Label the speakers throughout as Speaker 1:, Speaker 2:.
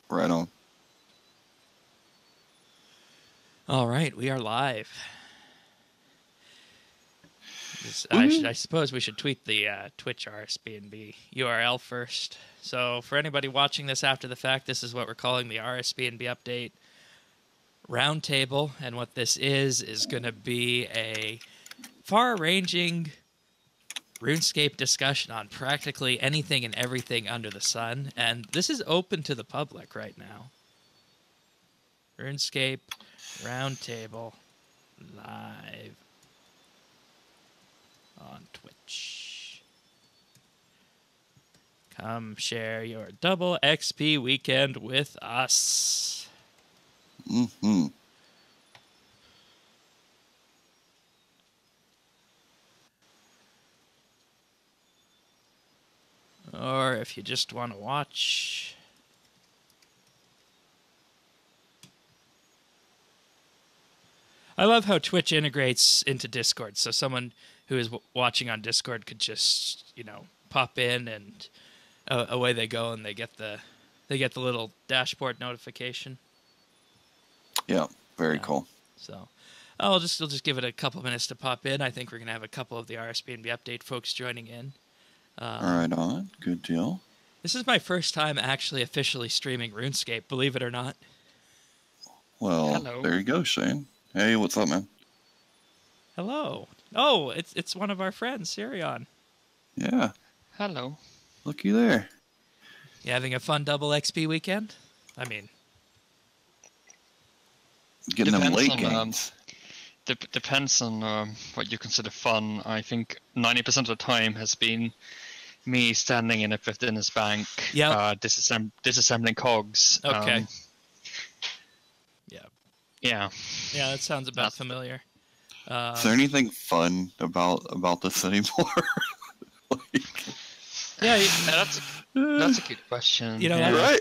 Speaker 1: Right on.
Speaker 2: All right, we are live. I suppose we should tweet the Twitch RSBANDB URL first. So for anybody watching this after the fact, this is what we're calling the RSBANDB update roundtable, and what this is going to be a far-ranging RuneScape discussion on practically anything and everything under the sun, and this is open to the public right now. RuneScape Roundtable live on Twitch. Come share your double XP weekend with us.
Speaker 1: Mm-hmm.
Speaker 2: Or if you just want to watch. I love how Twitch integrates into Discord, so someone who is watching on Discord could just, pop in and away they go, and they get the little dashboard notification.
Speaker 1: Yeah, very cool.
Speaker 2: So I'll just give it a couple minutes to pop in. I think we're gonna have a couple of the RSBANDB update folks joining in.
Speaker 1: All right, on. Good deal.
Speaker 2: This is my first time actually officially streaming RuneScape, believe it or not.
Speaker 1: Well,
Speaker 3: Hello.
Speaker 1: There you go, Shane. Hey, what's up, man?
Speaker 2: Hello. Oh, it's one of our friends, Sirion.
Speaker 1: Yeah.
Speaker 3: Hello.
Speaker 1: Looky there.
Speaker 2: You having a fun double XP weekend? I mean,
Speaker 1: Getting them
Speaker 3: Depends
Speaker 1: late
Speaker 3: on,
Speaker 1: games.
Speaker 3: Depends on what you consider fun. I think 90% of the time has been me standing in a Fifth Bank,
Speaker 2: Yep.
Speaker 3: disassembling cogs.
Speaker 2: okay.
Speaker 3: Yeah.
Speaker 2: Yeah, that sounds about familiar.
Speaker 1: Is there anything fun about this anymore?
Speaker 2: Yeah,
Speaker 3: That's a good question.
Speaker 2: Yeah.
Speaker 1: Right?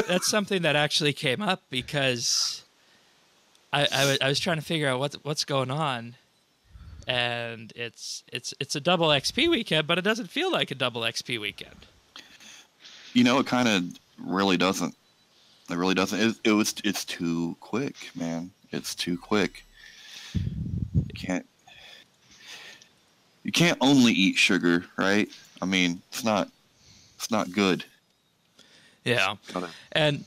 Speaker 2: that's something that actually came up because I was trying to figure out what's going on, and it's a double XP weekend, but it doesn't feel like a double XP weekend.
Speaker 1: It kind of really doesn't. It really doesn't. It's too quick, man. It's too quick. You can't only eat sugar, right? I mean, it's not good.
Speaker 2: Yeah, and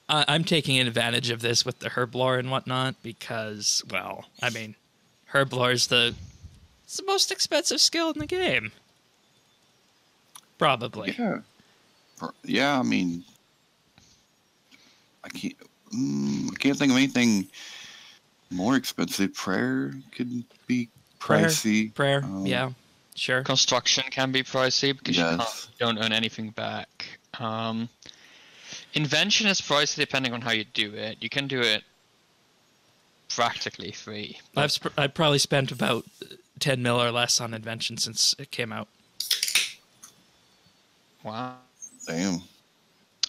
Speaker 2: I'm taking advantage of this with the herblore and whatnot because, well, I mean, herblore is the most expensive skill in the game, probably.
Speaker 1: Yeah. Yeah, I mean, I can't think of anything more expensive. Prayer could be pricey.
Speaker 2: Prayer, yeah, sure.
Speaker 3: Construction can be pricey because
Speaker 1: Yes.
Speaker 3: you don't earn anything back. Invention is pricey depending on how you do it. You can do it practically free.
Speaker 2: I've probably spent about 10 mil or less on invention since it came out.
Speaker 3: Wow.
Speaker 1: Damn.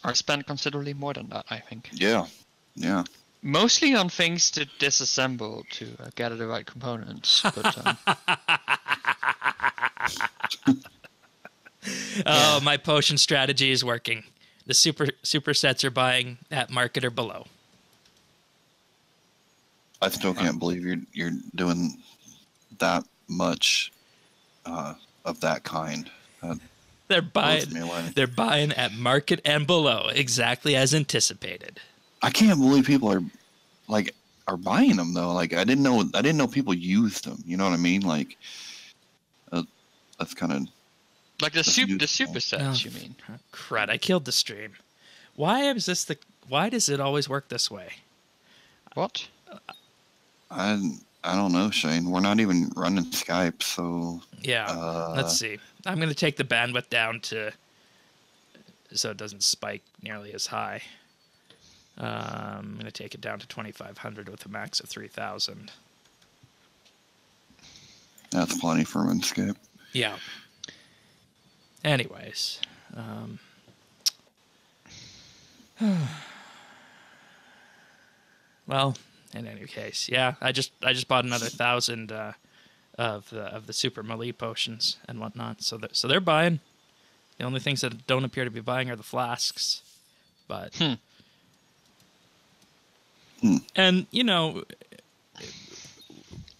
Speaker 3: I spent considerably more than that, I think.
Speaker 1: Yeah. Yeah.
Speaker 3: Mostly on things to disassemble to gather the right components. But,
Speaker 2: Oh, my potion strategy is working. The super sets are buying at market or below.
Speaker 1: I still can't believe you're doing that much of that kind.
Speaker 2: They're
Speaker 1: Blows me away.
Speaker 2: buying. They're buying at market and below, exactly as anticipated.
Speaker 1: I can't believe people are buying them though. Like I didn't know people used them. You know what I mean? Like that's kind of
Speaker 3: like the super sets,
Speaker 2: Oh,
Speaker 3: you mean?
Speaker 2: Crud! I killed the stream. Why does it always work this way?
Speaker 3: What?
Speaker 1: I don't know, Shane. We're not even running Skype, so
Speaker 2: Yeah. Let's see. I'm going to take the bandwidth down so it doesn't spike nearly as high. I'm going to take it down to 2,500 with a max of 3,000.
Speaker 1: that's plenty for RuneScape.
Speaker 2: Yeah. Anyways, well, in any case, yeah, I just bought another 1,000 of the super melee potions and whatnot. So they're buying. The only things that don't appear to be buying are the flasks. But
Speaker 1: Hmm.
Speaker 2: and you know,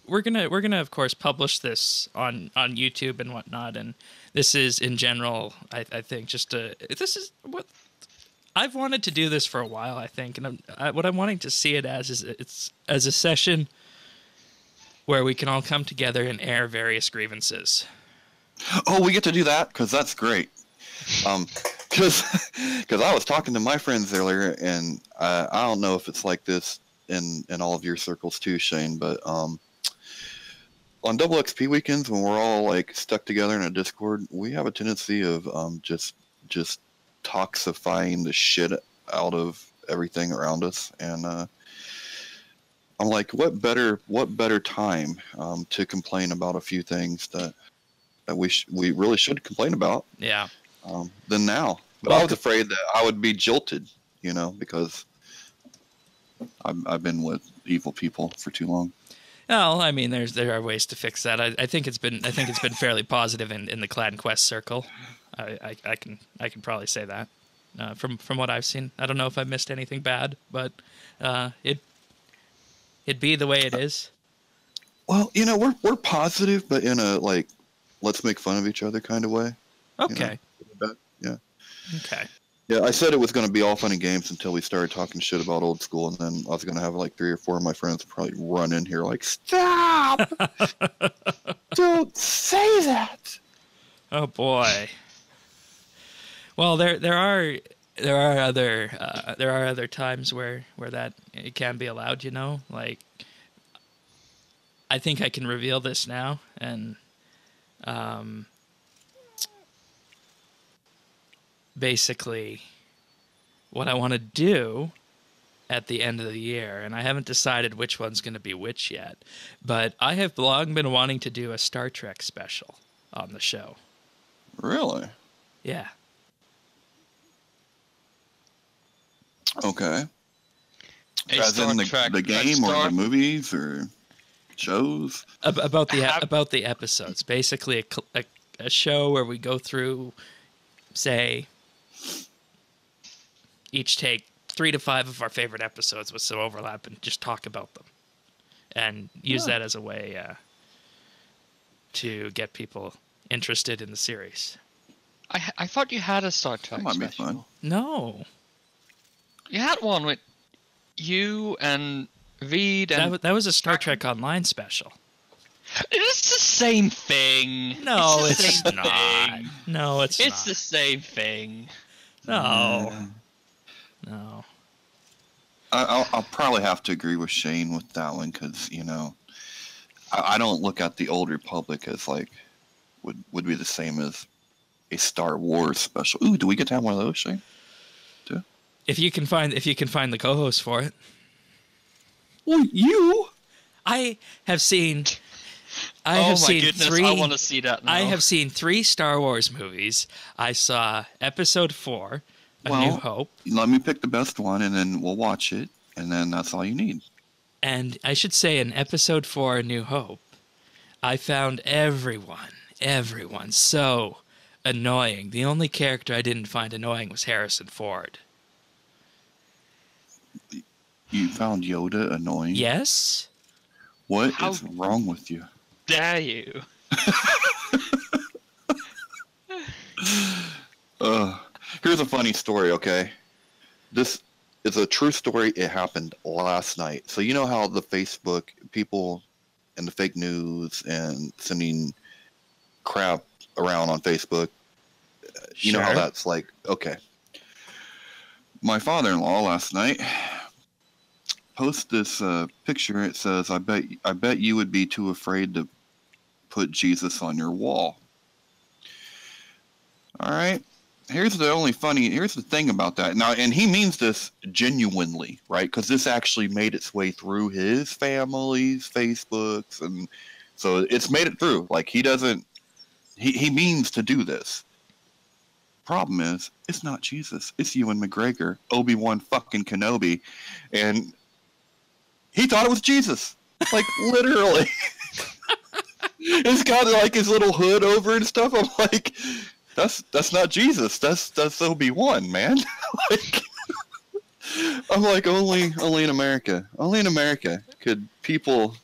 Speaker 2: we're gonna of course publish this on YouTube and whatnot, and this is in general, I think, this is what I've wanted to do this for a while, I think, and what I'm wanting to see it as is it's as a session where we can all come together and air various grievances.
Speaker 1: Oh, we get to do that? Because that's great. Because I was talking to my friends earlier, and I don't know if it's like this in all of your circles too, Shane, but on double XP weekends when we're all like stuck together in a Discord, we have a tendency of just toxifying the shit out of everything around us, and I'm like, what better time to complain about a few things that we really should complain about?
Speaker 2: Yeah.
Speaker 1: Than now. But I was afraid that I would be jilted, you know, because I've been with evil people for too long.
Speaker 2: Well, I mean, there are ways to fix that. I think it's been fairly positive in the Clan Quest circle. I can probably say that from what I've seen. I don't know if I missed anything bad, but it'd be the way it is.
Speaker 1: Well, you know, we're positive, but in a like, let's make fun of each other kind of way.
Speaker 2: Okay.
Speaker 1: You know? Yeah.
Speaker 2: Okay.
Speaker 1: Yeah, I said it was going to be all fun and games until we started talking shit about old school, and then I was going to have like 3 or 4 of my friends probably run in here like, "Stop! Don't say that!"
Speaker 2: Oh boy. Well, there are other times where that it can be allowed. You know, like I think I can reveal this now, and basically what I want to do at the end of the year, and I haven't decided which one's going to be which yet, but I have long been wanting to do a Star Trek special on the show.
Speaker 1: Really?
Speaker 2: Yeah.
Speaker 1: Okay.
Speaker 3: A
Speaker 1: As
Speaker 3: Star
Speaker 1: in
Speaker 3: Trek,
Speaker 1: the game or the movies or shows?
Speaker 2: About the episodes. Basically a show where we go through, say, each take 3 to 5 of our favorite episodes with some overlap and just talk about them, and use that as a way to get people interested in the series.
Speaker 3: I thought you had a Star Trek
Speaker 1: That might be
Speaker 3: special.
Speaker 1: fun.
Speaker 2: No,
Speaker 3: You had one with you and Reed and...
Speaker 2: that was a Star Trek Online special.
Speaker 3: It's the same thing.
Speaker 2: No,
Speaker 3: It's the
Speaker 2: it's
Speaker 3: same
Speaker 2: not.
Speaker 3: thing.
Speaker 2: No, it's
Speaker 3: It's
Speaker 2: not.
Speaker 3: the same thing.
Speaker 2: No.
Speaker 1: Yeah.
Speaker 2: No.
Speaker 1: I'll probably have to agree with Shane with that one because, you know, I don't look at the Old Republic as like would be the same as a Star Wars special. Ooh, do we get to have one of those, Shane? Too?
Speaker 2: If you can find the co-host for it.
Speaker 1: Well, you.
Speaker 2: I have seen
Speaker 3: Goodness,
Speaker 2: three.
Speaker 3: I want to see that now.
Speaker 2: I have seen 3 Star Wars movies. I saw Episode 4, A New Hope,
Speaker 1: Let me pick the best one, and then we'll watch it, and then that's all you need.
Speaker 2: and I should say in Episode 4, A New Hope, I found everyone so annoying. The only character I didn't find annoying was Harrison Ford.
Speaker 1: You found Yoda annoying?
Speaker 2: Yes?
Speaker 1: What
Speaker 3: How-
Speaker 1: is wrong with you?
Speaker 3: Dare you?
Speaker 1: Here's a funny story, okay? This is a true story. It happened last night. So you know how the Facebook people and the fake news and sending crap around on Facebook, you know how
Speaker 2: Sure.
Speaker 1: that's like, okay. My father-in-law last night posted this picture. It says, I bet you would be too afraid to put Jesus on your wall. All right. Here's the thing about that. Now, and he means this genuinely, right? Because this actually made its way through his family's Facebooks. And so it's made it through. Like, he means to do this. Problem is, it's not Jesus. It's Ewan McGregor, Obi-Wan fucking Kenobi. And he thought it was Jesus. Like, literally. It's got like his little hood over and stuff. I'm like, that's not Jesus. That's Obi-Wan, man. Like, I'm like, only in America. Only in America could people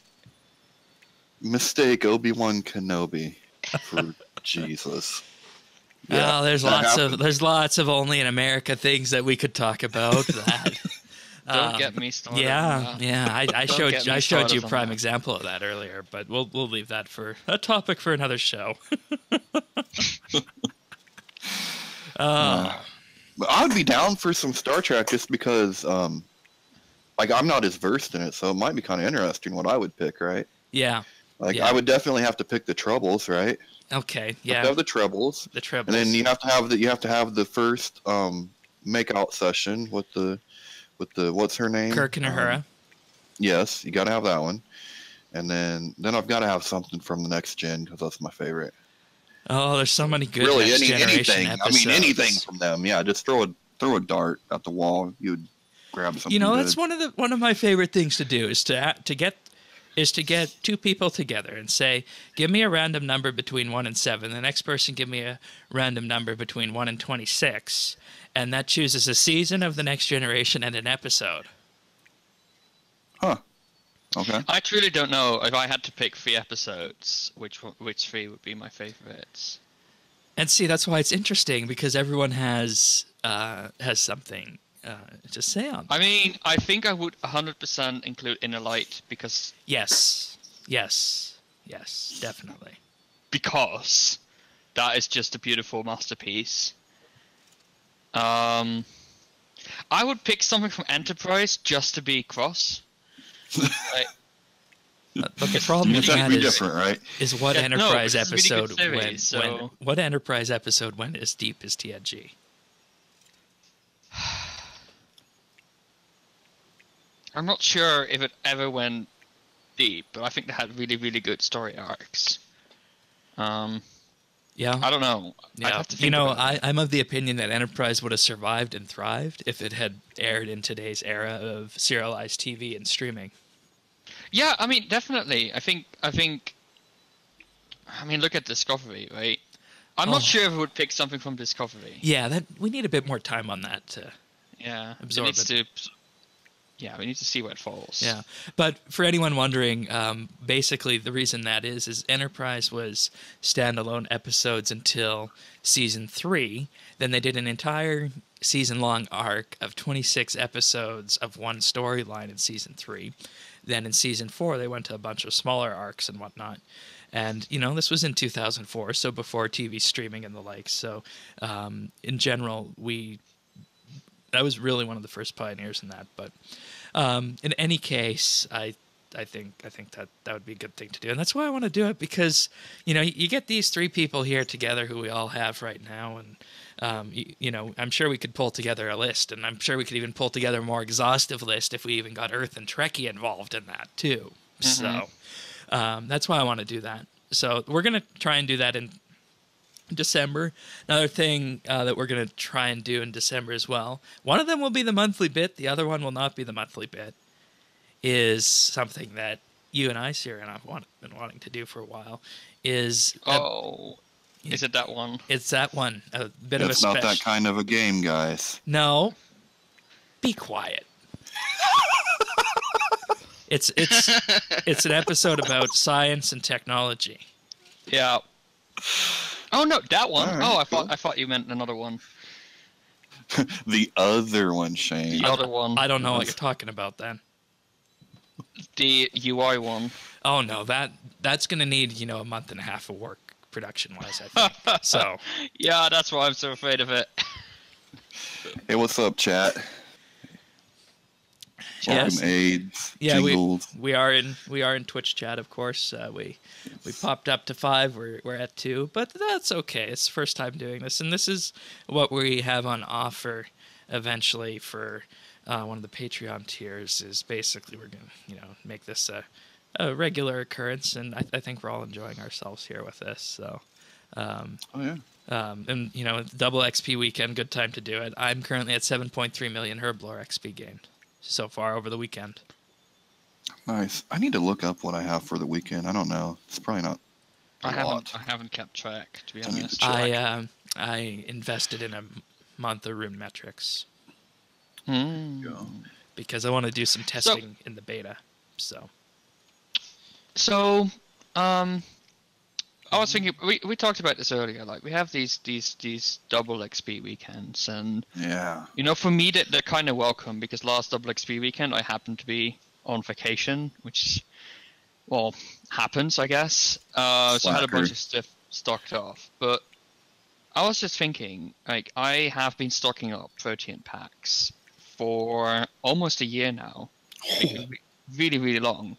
Speaker 1: mistake Obi-Wan Kenobi for Jesus. Yeah,
Speaker 2: Well, there's
Speaker 1: that
Speaker 2: lots of only in America things that we could talk about. That
Speaker 3: Don't get me started.
Speaker 2: yeah. I
Speaker 3: Don't
Speaker 2: showed
Speaker 3: get me
Speaker 2: you a
Speaker 3: started on
Speaker 2: prime
Speaker 3: that.
Speaker 2: example of that earlier, but we'll leave that for a topic for another show.
Speaker 1: But I would be down for some Star Trek just because, like, I'm not as versed in it, so it might be kind of interesting what I would pick, right?
Speaker 2: Yeah.
Speaker 1: Like,
Speaker 2: Yeah.
Speaker 1: I would definitely have to pick the Troubles, right?
Speaker 2: Okay.
Speaker 1: You have
Speaker 2: Yeah.
Speaker 1: to have the Troubles.
Speaker 2: The Troubles.
Speaker 1: And then you have to have the first make-out session with the what's her name?
Speaker 2: Kirk and Uhura.
Speaker 1: Yes, you got to have that one. And then I've got to have something from the next gen because that's my favorite.
Speaker 2: Oh, there's so many good
Speaker 1: Really,
Speaker 2: Next Generation
Speaker 1: anything.
Speaker 2: episodes.
Speaker 1: I mean, anything from them. Yeah, just throw a dart at the wall. You'd grab something.
Speaker 2: You know,
Speaker 1: good.
Speaker 2: that's one of my favorite things to do is to get two people together and say, give me a random number between 1 and 7. The next person give me a random number between 1 and 26, and that chooses a season of the Next Generation and an episode.
Speaker 1: Huh. Okay.
Speaker 3: I truly don't know if I had to pick 3 episodes, which 3 would be my favorites.
Speaker 2: And see, that's why it's interesting because everyone has something to say on.
Speaker 3: I mean, I think I would 100% include Inner Light because
Speaker 2: Yes, definitely.
Speaker 3: Because that is just a beautiful masterpiece. I would pick something from Enterprise just to be cross. Like,
Speaker 2: But the problem with
Speaker 1: That'd
Speaker 2: that
Speaker 1: be
Speaker 2: is
Speaker 1: different, right?
Speaker 2: what
Speaker 3: Yeah, no,
Speaker 2: Enterprise
Speaker 3: it's a really good
Speaker 2: episode
Speaker 3: series,
Speaker 2: what Enterprise episode went as deep as TNG?
Speaker 3: I'm not sure if it ever went deep, but I think they had really, really good story arcs.
Speaker 2: Yeah.
Speaker 3: I don't know. I'd
Speaker 2: Yeah,
Speaker 3: have to think about it.
Speaker 2: I'm of the opinion that Enterprise would have survived and thrived if it had aired in today's era of serialized TV and streaming.
Speaker 3: Yeah, I mean, definitely. I mean, look at Discovery, right? I'm not sure if I would pick something from Discovery.
Speaker 2: Yeah, we need a bit more time on that to absorb it.
Speaker 3: Yeah, we need to see where it falls.
Speaker 2: Yeah, but for anyone wondering, basically the reason that is Enterprise was standalone episodes until season 3. Then they did an entire season-long arc of 26 episodes of one storyline in season 3. Then in season 4, they went to a bunch of smaller arcs and whatnot. And, this was in 2004, so before TV streaming and the like. So, in general, that was really one of the first pioneers in that. But in any case, I think that would be a good thing to do. And that's why I want to do it because, you get these 3 people here together who we all have right now. And, I'm sure we could pull together a list. And I'm sure we could even pull together a more exhaustive list if we even got Earth and Trekkie involved in that too. Mm-hmm. So that's why I want to do that. So we're going to try and do that in December. Another thing that we're going to try and do in December as well, one of them will be the monthly bit, the other one will not be the monthly bit, is something that you and I, Sarah, and I've been wanting to do for a while, is...
Speaker 3: is it that one?
Speaker 2: It's that one. A bit of a
Speaker 1: It's not that kind of a game, guys.
Speaker 2: No. Be quiet. It's an episode about science and technology.
Speaker 3: Yeah. Oh no, that one.
Speaker 1: Right,
Speaker 3: I thought you meant another one.
Speaker 1: The other one, Shane.
Speaker 3: The other one.
Speaker 2: I don't know what you're talking about then.
Speaker 3: The UI one.
Speaker 2: Oh no, that's gonna need a month and a half of work production wise, I think. So.
Speaker 3: Yeah, that's why I'm so afraid of it.
Speaker 1: Hey, what's up, chat? Welcome, AIDS.
Speaker 2: Yeah,
Speaker 1: jingles.
Speaker 2: we are in Twitch chat, of course. We popped up to 5. We're at 2, but that's okay. It's the first time doing this, and this is what we have on offer eventually for one of the Patreon tiers. Is basically we're gonna make this a regular occurrence, and I think we're all enjoying ourselves here with this. So.
Speaker 1: Oh yeah.
Speaker 2: And double XP weekend, good time to do it. I'm currently at 7.3 million Herblore XP gained so far over the weekend.
Speaker 1: Nice. I need to look up what I have for the weekend. I don't know. It's probably not.
Speaker 3: I haven't kept track, to be honest.
Speaker 2: I invested in a month of rune metrics.
Speaker 1: Go.
Speaker 2: because I want to do some testing in the beta.
Speaker 3: So, I was thinking we talked about this earlier. Like we have these double XP weekends, and
Speaker 1: Yeah.
Speaker 3: for me they're kind of welcome because last double XP weekend I happened to be on vacation, which happens, I guess. So I had a bunch of stuff stocked off, but I was just thinking, like, I have been stocking up protein packs for almost a year now, like, really, really long,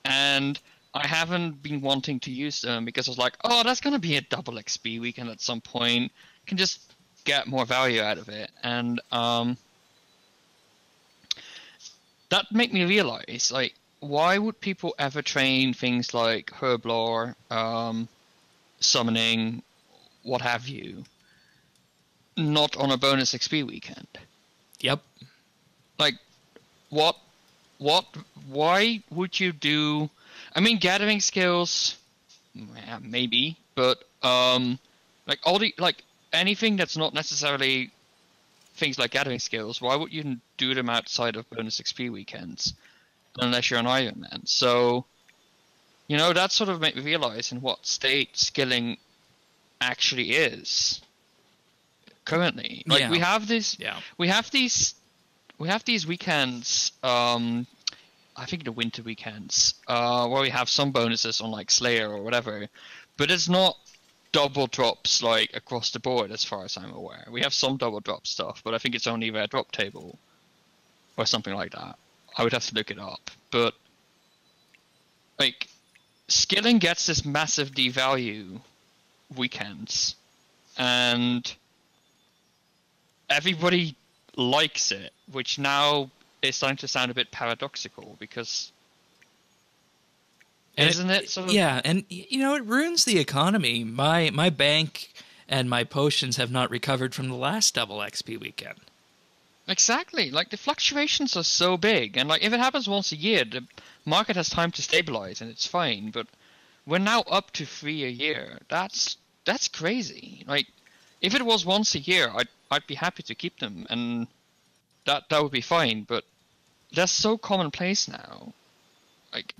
Speaker 3: and I haven't been wanting to use them because I was like, oh, that's gonna be a double XP weekend at some point. Can just get more value out of it, and that made me realize, like, why would people ever train things like herblore, summoning, what have you, not on a bonus XP weekend?
Speaker 2: Yep.
Speaker 3: Like, why would you do? I mean, gathering skills, yeah, maybe, but like anything that's not necessarily things like gathering skills, why would you do them outside of bonus XP weekends unless you're an Iron Man? So, that sort of made me realize in what state skilling actually is currently. Like we have these weekends, I think the winter weekends, where we have some bonuses on like Slayer or whatever, but it's not double drops like across the board as far as I'm aware. We have some double drop stuff, but I think it's only their drop table or something like that. I would have to look it up, but like skilling gets this massive devalue weekends, and everybody likes it, which now is starting to sound a bit paradoxical because isn't it sort of...
Speaker 2: Yeah, and it ruins the economy. My bank and my potions have not recovered from the last double XP weekend.
Speaker 3: Exactly. Like the fluctuations are so big, and like if it happens once a year, the market has time to stabilize and it's fine, but we're now up to 3 a year. That's crazy. Like if it was once a year, I'd be happy to keep them, and that would be fine, but that's so commonplace now. Like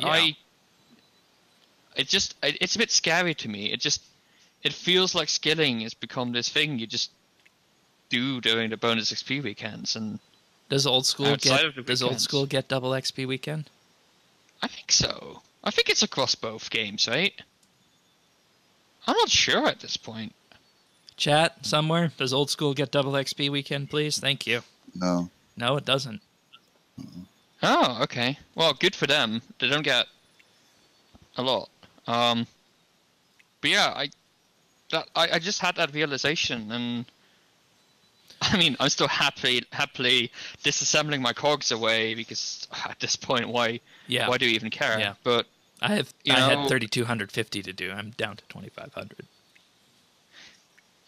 Speaker 3: it's a bit scary to me. It feels like skilling has become this thing you just do during the bonus XP weekends. And
Speaker 2: does old school get double XP weekend?
Speaker 3: I think so. I think it's across both games, right? I'm not sure at this point.
Speaker 2: Chat somewhere. Does old school get double XP weekend, please? Thank you.
Speaker 1: No.
Speaker 2: No, it doesn't.
Speaker 3: Oh, okay. Well, good for them. They don't get a lot. But yeah, I just had that realization, and I mean, I'm still happily disassembling my cogs away because at this point, why do you even care?
Speaker 2: Yeah.
Speaker 3: But
Speaker 2: I had 3,250 to do. I'm down to 2,500.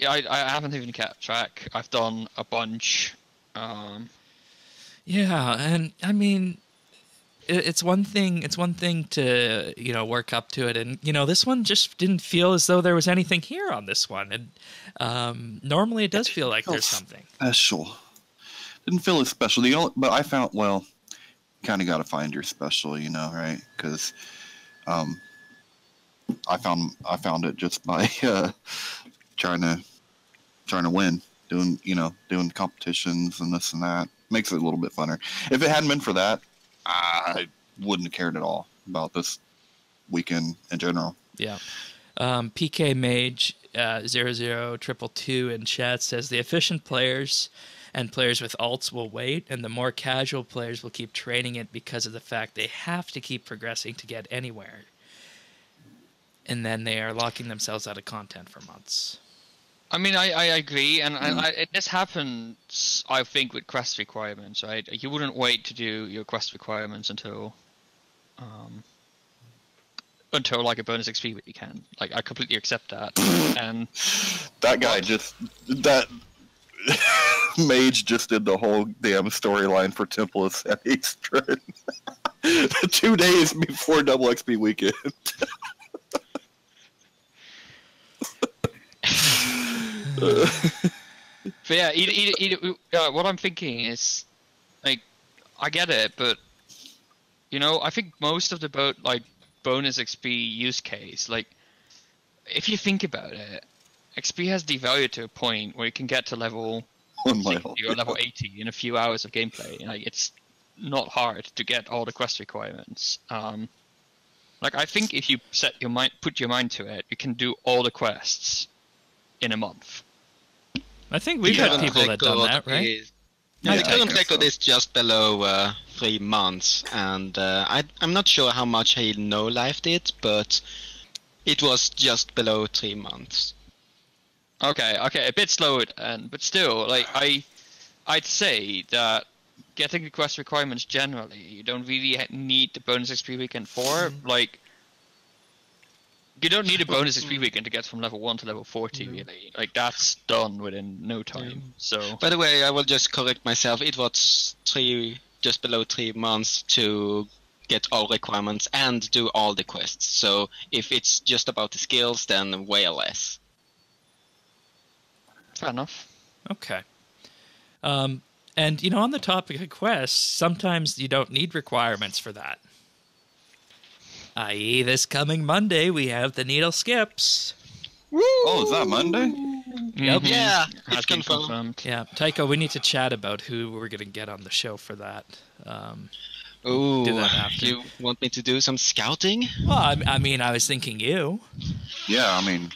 Speaker 3: Yeah, I haven't even kept track. I've done a bunch.
Speaker 2: Yeah, and I mean, it's one thing to work up to it, and this one just didn't feel as though there was anything here on this one, and normally it does feel like there's something
Speaker 1: special. Didn't feel as special. But I found, kind of got to find your special, right? Because I found it just by trying to win, doing competitions and this and that. Makes it a little bit funner. If it hadn't been for that, I wouldn't have cared at all about this weekend in general.
Speaker 2: Yeah. PK Mage 00222 in chat says the efficient players and players with alts will wait, and the more casual players will keep training it because of the fact they have to keep progressing to get anywhere. And then they are locking themselves out of content for months.
Speaker 3: I mean, I agree, and this happens, I think, with quest requirements, right? You wouldn't wait to do your quest requirements until like a bonus XP weekend. Like, I completely accept that. And
Speaker 1: that guy that mage just did the whole damn storyline for Temple of Eastern 2 days before double XP weekend.
Speaker 3: But yeah, what I'm thinking is like, I get it, but you know, I think most of the bonus XP use case, like, if you think about it, XP has devalued to a point where you can get to level 60 or level 80 in a few hours of gameplay. Like, it's not hard to get all the quest requirements. Like, I think if you put your mind to it, you can do all the quests in a month.
Speaker 2: I think we've had people that done that, right?
Speaker 4: Yeah, the current record is just below 3 months, and I'm not sure how much he no-lifed it, but it was just below 3 months.
Speaker 3: Okay, a bit slower, but still, like, I'd say that getting the quest requirements generally, you don't really need the bonus XP weekend for. Like, you don't need a bonus XP weekend to get from level 1 to level 40, really. Like, that's done within no time. So.
Speaker 4: By the way, I will just correct myself. It was just below 3 months to get all requirements and do all the quests. So if it's just about the skills, then way less.
Speaker 3: Fair enough.
Speaker 2: Okay. And, you know, on the topic of quests, sometimes you don't need requirements for that. I.e., this coming Monday, we have the needle skips.
Speaker 1: Woo! Oh, is that Monday?
Speaker 2: Yep.
Speaker 4: Yeah,
Speaker 3: it's confirmed.
Speaker 2: Yeah, Tycho, we need to chat about who we're going to get on the show for that.
Speaker 4: Ooh,
Speaker 2: do that after.
Speaker 4: You want me to do some scouting?
Speaker 2: Well, I mean, I was thinking you.
Speaker 1: Yeah, I mean...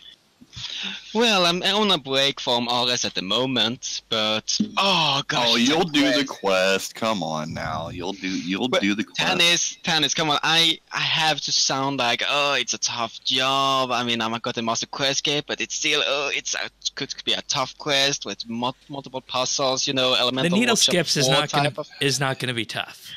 Speaker 4: Well, I'm on a break from RS at the moment, but oh gosh.
Speaker 1: Oh, you'll do the quest. Come on now, you'll do the quest.
Speaker 4: Tennis, come on. I have to sound like, oh, it's a tough job. I mean, I'm got the master quest game, but it's still, could be a tough quest with multiple puzzles. You know, elemental.
Speaker 2: The needle skips is not going to be tough.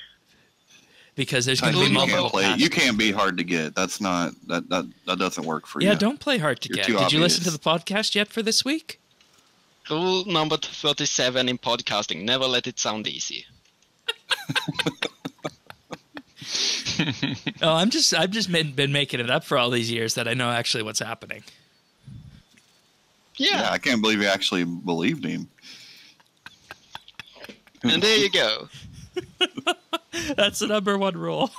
Speaker 2: Because there's going to be multiple paths.
Speaker 1: You can't be hard to get. That's not that doesn't work for you.
Speaker 2: Yeah, don't play hard to get. Did you listen to the podcast yet for this week?
Speaker 4: Rule number 37 in podcasting: never let it sound easy.
Speaker 2: Oh, I've just been making it up for all these years that I know actually what's happening.
Speaker 4: Yeah,
Speaker 1: I can't believe you actually believed him.
Speaker 4: And there you go.
Speaker 2: That's the #1 rule.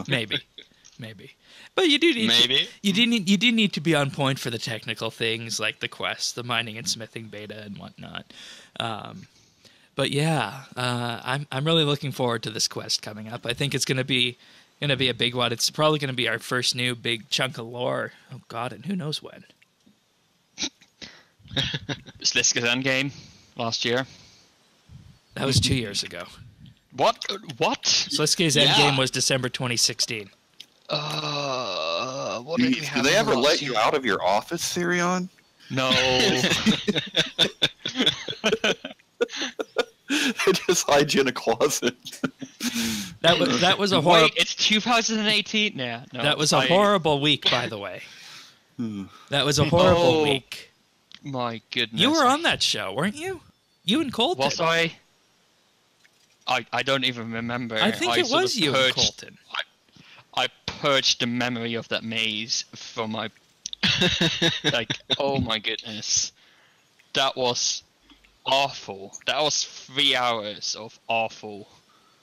Speaker 2: Maybe, but you do need you do need to be on point for the technical things like the quests, the mining and smithing beta and whatnot. But yeah, I'm really looking forward to this quest coming up. I think it's gonna be a big one. It's probably gonna be our first new big chunk of lore. Oh God, and who knows when.
Speaker 3: Sliska's endgame last year.
Speaker 2: That was 2 years ago.
Speaker 3: What?
Speaker 2: Sliska's endgame was December 2016.
Speaker 3: What did we have?
Speaker 1: Do they ever let you out of your office, Sirion?
Speaker 3: No.
Speaker 1: They just hide you in a closet.
Speaker 2: That was a horrible.
Speaker 3: Wait, it's 2018 now. No,
Speaker 2: that was a horrible week, by the way. That was a horrible week.
Speaker 3: My goodness.
Speaker 2: You were on that show, weren't you? You and Colton.
Speaker 3: Was I? I don't even remember.
Speaker 2: I think it was you and Colton.
Speaker 3: I purged the memory of that maze from my... like, oh my goodness. That was awful. That was 3 hours of awful.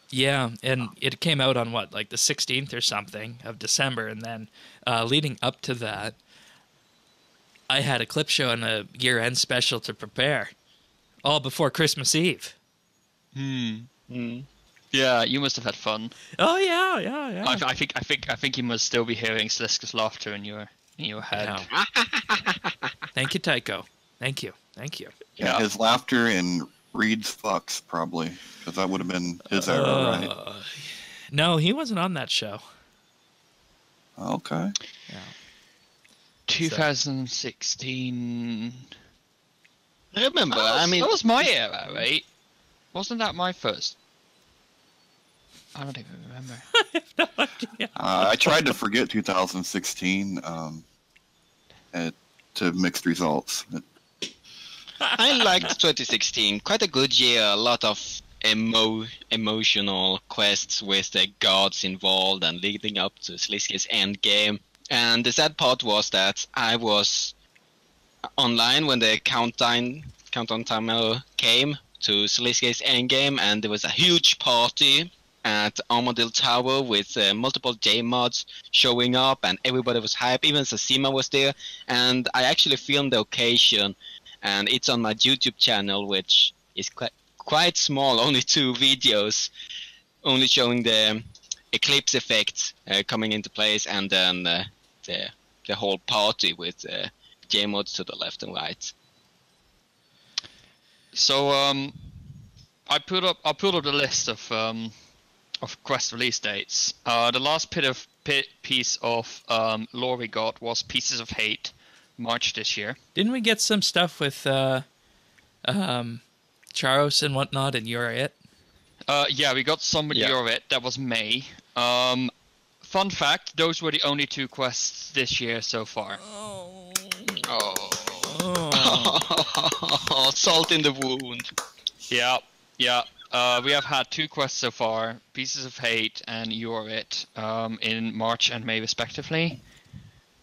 Speaker 2: Yeah, and it came out on what, like the 16th or something of December, and then leading up to that, I had a clip show and a year-end special to prepare, all before Christmas Eve.
Speaker 3: Yeah, you must have had fun.
Speaker 2: Oh yeah.
Speaker 3: I think you must still be hearing Sliska's laughter in your head.
Speaker 2: Yeah. Thank you, Tycho. Thank you.
Speaker 1: Yeah, his laughter and Reed's fucks probably, because that would have been his era, right?
Speaker 2: No, he wasn't on that show.
Speaker 1: Okay.
Speaker 2: Yeah.
Speaker 3: 2016.
Speaker 4: I remember.
Speaker 3: That was my era, right? Wasn't that my first? I don't even remember.
Speaker 2: I have no idea.
Speaker 1: I tried to forget 2016 to mixed results.
Speaker 4: I liked 2016. Quite a good year. A lot of emotional quests with the gods involved and leading up to Sliska's endgame. And the sad part was that I was online when the countdown timer came, to Saliske's endgame, and there was a huge party at Armadillo Tower with multiple J mods showing up, and everybody was hyped. Even Sasima was there, and I actually filmed the occasion, and it's on my YouTube channel, which is quite small, only 2 videos, only showing the eclipse effect coming into place, and then the whole party with J mods to the left and right.
Speaker 3: So I put up the list of quest release dates. The last piece of lore we got was Pieces of Hate, March this year.
Speaker 2: Didn't we get some stuff with Charos and whatnot, and You're It?
Speaker 3: Yeah, we got some with You're It. That was May. Fun fact, those were the only 2 quests this year so far.
Speaker 4: Salt in the wound.
Speaker 3: Yeah. We have had 2 quests so far, Pieces of Hate and You're It, in March and May respectively.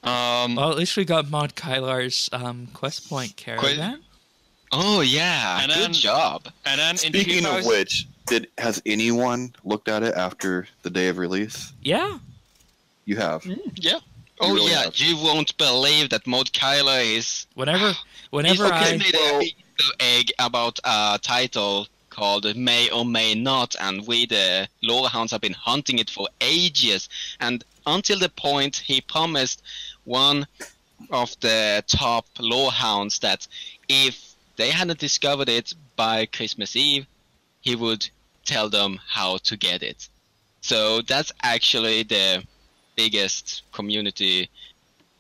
Speaker 2: Well, at least we got Mod Kylar's quest point caravan.
Speaker 4: Oh yeah,
Speaker 3: and
Speaker 4: good
Speaker 3: then,
Speaker 4: job.
Speaker 3: And then
Speaker 1: speaking of which, has anyone looked at it after the day of release?
Speaker 2: Yeah.
Speaker 1: You have?
Speaker 4: Yeah. Oh really yeah, have. You won't believe that Mod Kylar is...
Speaker 2: Whenever
Speaker 4: I made an Easter egg about a title called May or May Not, and we, the lore hounds, have been hunting it for ages, and until the point he promised one of the top lore hounds that if they hadn't discovered it by Christmas Eve, he would tell them how to get it. So that's actually the biggest community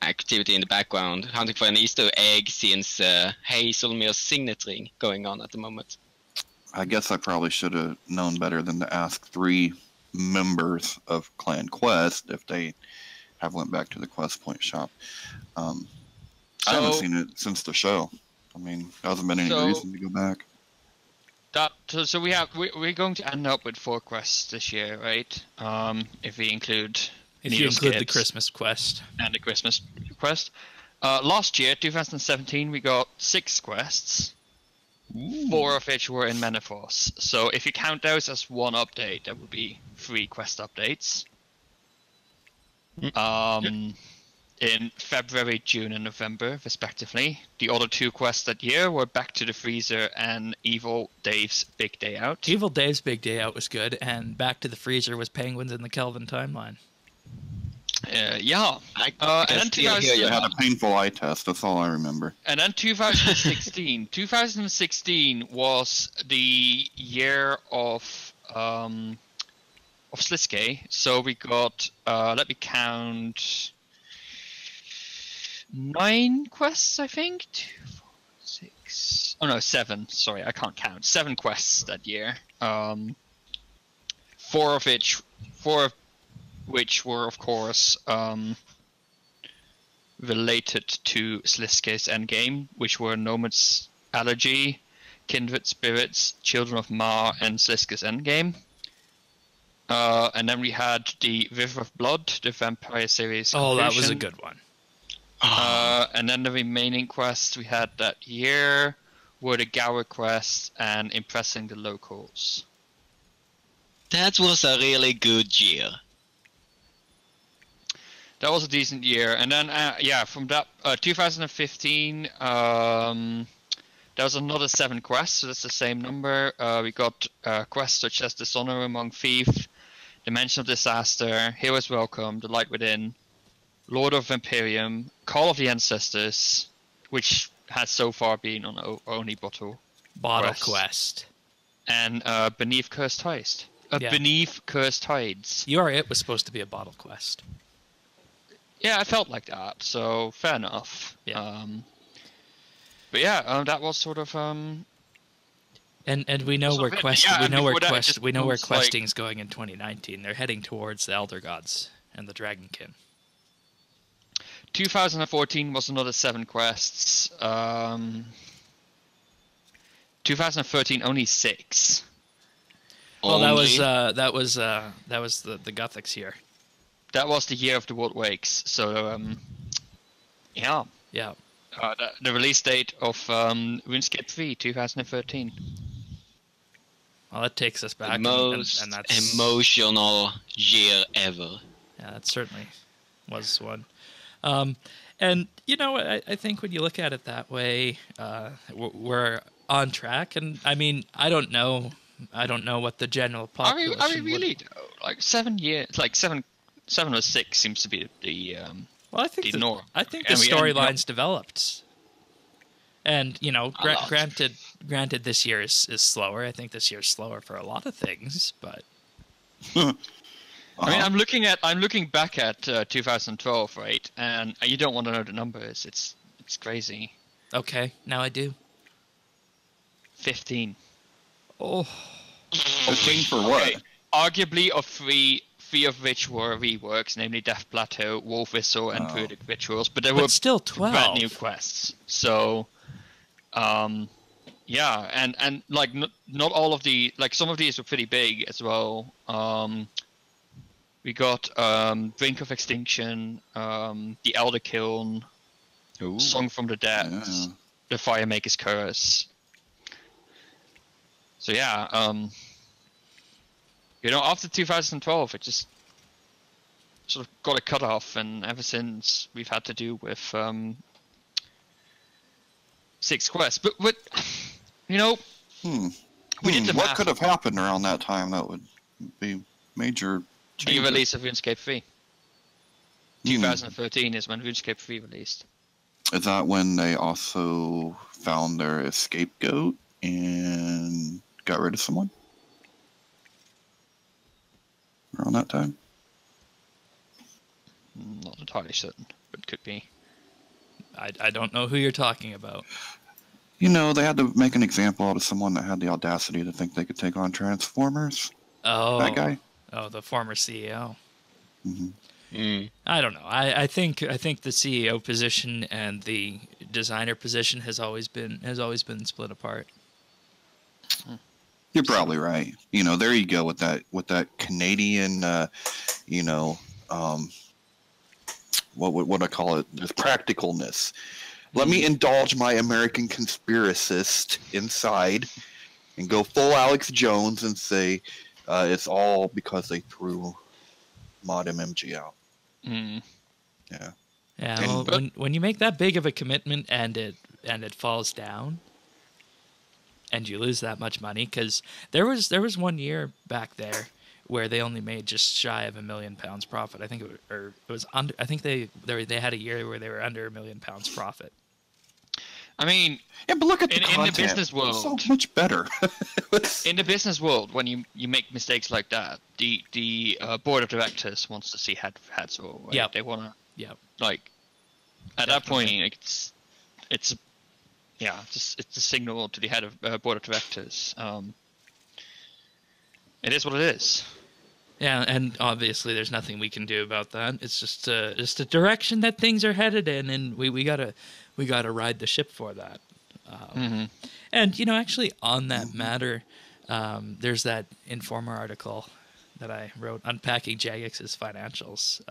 Speaker 4: activity in the background, hunting for an Easter egg since Hazelmere's signet ring going on at the moment.
Speaker 1: I guess I probably should have known better than to ask 3 members of Clan Quest if they have went back to the Quest Point shop. I haven't seen it since the show. I mean, there hasn't been any reason to go back.
Speaker 3: So we're going to end up with 4 quests this year, right? If we include
Speaker 2: the Christmas quest
Speaker 3: and the Christmas quest. Last year, 2017, we got 6 quests. Ooh. 4 of which were in Menaforce. So if you count those as 1 update, that would be 3 quest updates. In February, June, and November, respectively. The other 2 quests that year were Back to the Freezer and Evil Dave's Big Day Out.
Speaker 2: Evil Dave's Big Day Out was good, and Back to the Freezer was Penguins in the Kelvin timeline.
Speaker 3: Yeah.
Speaker 1: And then you had a painful eye test. That's all I remember.
Speaker 3: And then 2016. 2016 was the year of Sliske. So we got, let me count, 9 quests, I think. 2, 4, 6. Oh no, 7. Sorry, I can't count. 7 quests that year. 4 of which were, of course, related to Sliske's endgame, which were Nomad's Allergy, Kindred Spirits, Children of Ma, and Sliske's endgame. And then we had the River of Blood, the Vampire series.
Speaker 2: Oh, that was a good one.
Speaker 3: And then the remaining quests we had that year were the Gower quest and Impressing the Locals.
Speaker 4: That was a really good year.
Speaker 3: That was a decent year. And then, from that 2015, there was another 7 quests, so that's the same number. We got quests such as Dishonor Among Thieves, Dimension of Disaster, Heroes Welcome, The Light Within, Lord of Imperium, Call of the Ancestors, which has so far been on only bottle quest, and Beneath Cursed Tides. Beneath Cursed Tides.
Speaker 2: You're It was supposed to be a bottle quest.
Speaker 3: Yeah, I felt like that, so fair enough.
Speaker 2: Yeah.
Speaker 3: But yeah, that was sort of
Speaker 2: and we know where questing's going in 2019. They're heading towards the Elder Gods and the Dragonkin.
Speaker 3: 2014 was another 7 quests. 2013 only 6.
Speaker 2: Well, that was the Gothics year.
Speaker 3: That was the year of the World Wakes. So yeah.
Speaker 2: Yeah.
Speaker 3: The release date of RuneScape 3, 2013.
Speaker 2: Well, that takes us back.
Speaker 4: The most
Speaker 2: and that's
Speaker 4: emotional year ever.
Speaker 2: Yeah, that certainly was one. And, you know, I think when you look at it that way, we're on track. And, I mean, I don't know what the general population
Speaker 3: Are we really, like 7 years, like seven or six seems to be the
Speaker 2: Well, I think
Speaker 3: the norm.
Speaker 2: I think the storyline's developed. And, you know, granted this year is slower. I think this year's slower for a lot of things, but...
Speaker 3: I mean, I'm looking back at 2012, right? And you don't want to know the numbers. It's crazy.
Speaker 2: Okay, now I do.
Speaker 3: 15.
Speaker 2: Oh.
Speaker 1: 15 for what?
Speaker 3: Okay. Arguably, of three of which were reworks, namely Death Plateau, Wolf Whistle, and Druidic Rituals. But there were
Speaker 2: still 12
Speaker 3: brand new quests. So, yeah, and like not all of the, like some of these were pretty big as well. We got Brink of Extinction, the Elder Kiln, Song from the Depths, the Firemaker's Curse. So yeah, you know, after 2012, it just sort of got a cutoff, and ever since we've had to do with 6 quests. But you know, we did the
Speaker 1: what
Speaker 3: math.
Speaker 1: could have happened around that time that would be major
Speaker 3: The
Speaker 1: changes?
Speaker 3: release of RuneScape 3. 2013 is when RuneScape 3 released.
Speaker 1: Is that when they also found their scapegoat and got rid of someone? Around that time?
Speaker 3: Not entirely certain, but could be.
Speaker 2: I don't know who you're talking about.
Speaker 1: You know, they had to make an example out of someone that had the audacity to think they could take on Transformers.
Speaker 2: Oh.
Speaker 1: That guy?
Speaker 2: Oh, the former CEO.
Speaker 1: Mm-hmm.
Speaker 2: I don't know. I think the CEO position and the designer position has always been split apart.
Speaker 1: You're probably right. You know, there you go with that Canadian, you know, what would I call it? This practicalness. Let me indulge my American conspiracist inside and go full Alex Jones and say it's all because they threw Mod MMG out.
Speaker 2: Yeah.
Speaker 1: Yeah.
Speaker 2: Well, when you make that big of a commitment and it falls down, and you lose that much money, because there was 1 year back there where they only made just shy of £1 million profit. I think it was under. I think they had a year where they were under £1 million profit.
Speaker 3: I mean,
Speaker 1: yeah, but look at the
Speaker 3: in the business world,
Speaker 1: it's so much better.
Speaker 3: In the business world, when you make mistakes like that, the board of directors wants to see heads roll. Right?
Speaker 2: Yeah,
Speaker 3: they want to.
Speaker 2: Yeah.
Speaker 3: Like at that point, it's a signal to the head of board of directors. It is what it is.
Speaker 2: Yeah, and obviously there's nothing we can do about that. It's just a direction that things are headed in, and we gotta ride the ship for that. And you know, actually, on that matter, there's that Informer article that I wrote unpacking Jagex's financials.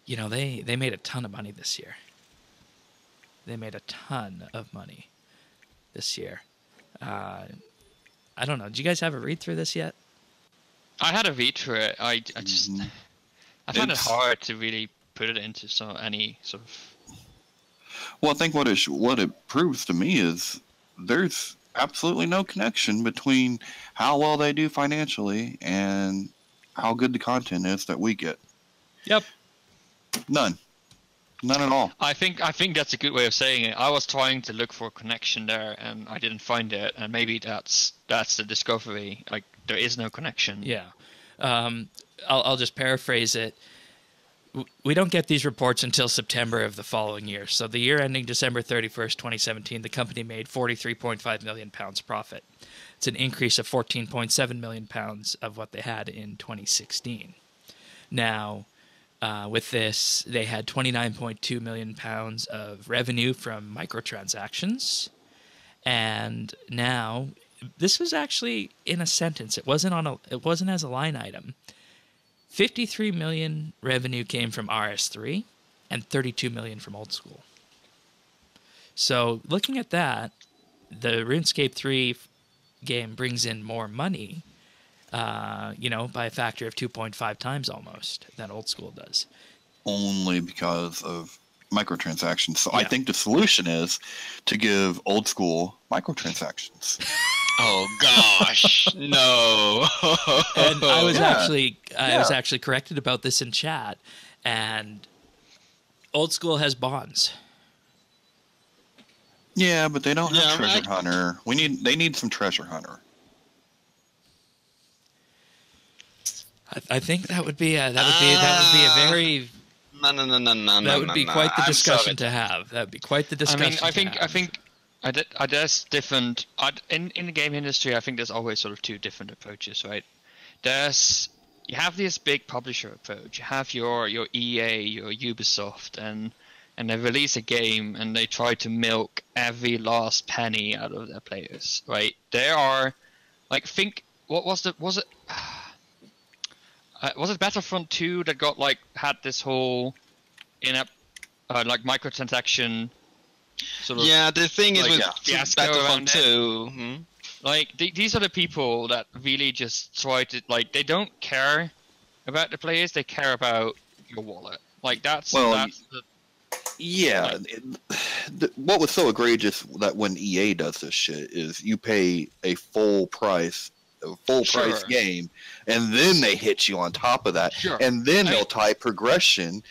Speaker 2: You know, they made a ton of money this year. They made a ton of money this year. I don't know. Did you guys have a read through this yet?
Speaker 3: I had a read through it. I find it hard to really put it into any sort of.
Speaker 1: Well, I think what it proves to me is there's absolutely no connection between how well they do financially and how good the content is that we get.
Speaker 2: Yep. None
Speaker 1: at all.
Speaker 3: I think that's a good way of saying it. I was trying to look for a connection there, and I didn't find it. And maybe that's the discovery. Like, there is no connection.
Speaker 2: Yeah. I'll just paraphrase it. We don't get these reports until September of the following year. So the year ending December 31st, 2017, the company made £43.5 million profit. It's an increase of £14.7 million of what they had in 2016. Now, with this, they had £29.2 million of revenue from microtransactions. And now, this was actually in a sentence. It wasn't as a line item. 53 million revenue came from RS3 and 32 million from Old School. So looking at that, the RuneScape 3 game brings in more money, you know, by a factor of 2.5 times almost than old school does.
Speaker 1: Only because of microtransactions. So
Speaker 2: Yeah.
Speaker 1: I think the solution is to give old school microtransactions.
Speaker 4: Oh gosh, no.
Speaker 2: And I was
Speaker 1: Yeah.
Speaker 2: I was actually corrected about this in chat, and old school has bonds.
Speaker 1: Yeah, but they don't have
Speaker 4: Yeah,
Speaker 1: treasure hunter. They need some treasure hunter.
Speaker 2: I think that would be a very
Speaker 4: No.
Speaker 2: that would be quite the
Speaker 4: I'm
Speaker 2: discussion
Speaker 4: sorry.
Speaker 2: to have. That would be quite the discussion.
Speaker 3: I think there's different in the game industry. I think there's always sort of two different approaches, right? You have this big publisher approach. You have your EA, your Ubisoft, and they release a game and they try to milk every last penny out of their players, right? There are, like, was it Battlefront 2 that had this whole in-app like microtransaction sort of?
Speaker 4: Yeah, the thing is with
Speaker 3: fiasco
Speaker 4: Battlefront
Speaker 3: around
Speaker 4: 2.
Speaker 3: Like, these are the people that really just try to, like, they don't care about the players, they care about your wallet. Like, that's the...
Speaker 1: Yeah. What was so egregious that when EA does this shit is you pay a full price game, and then they hit you on top of that, and then they'll tie progression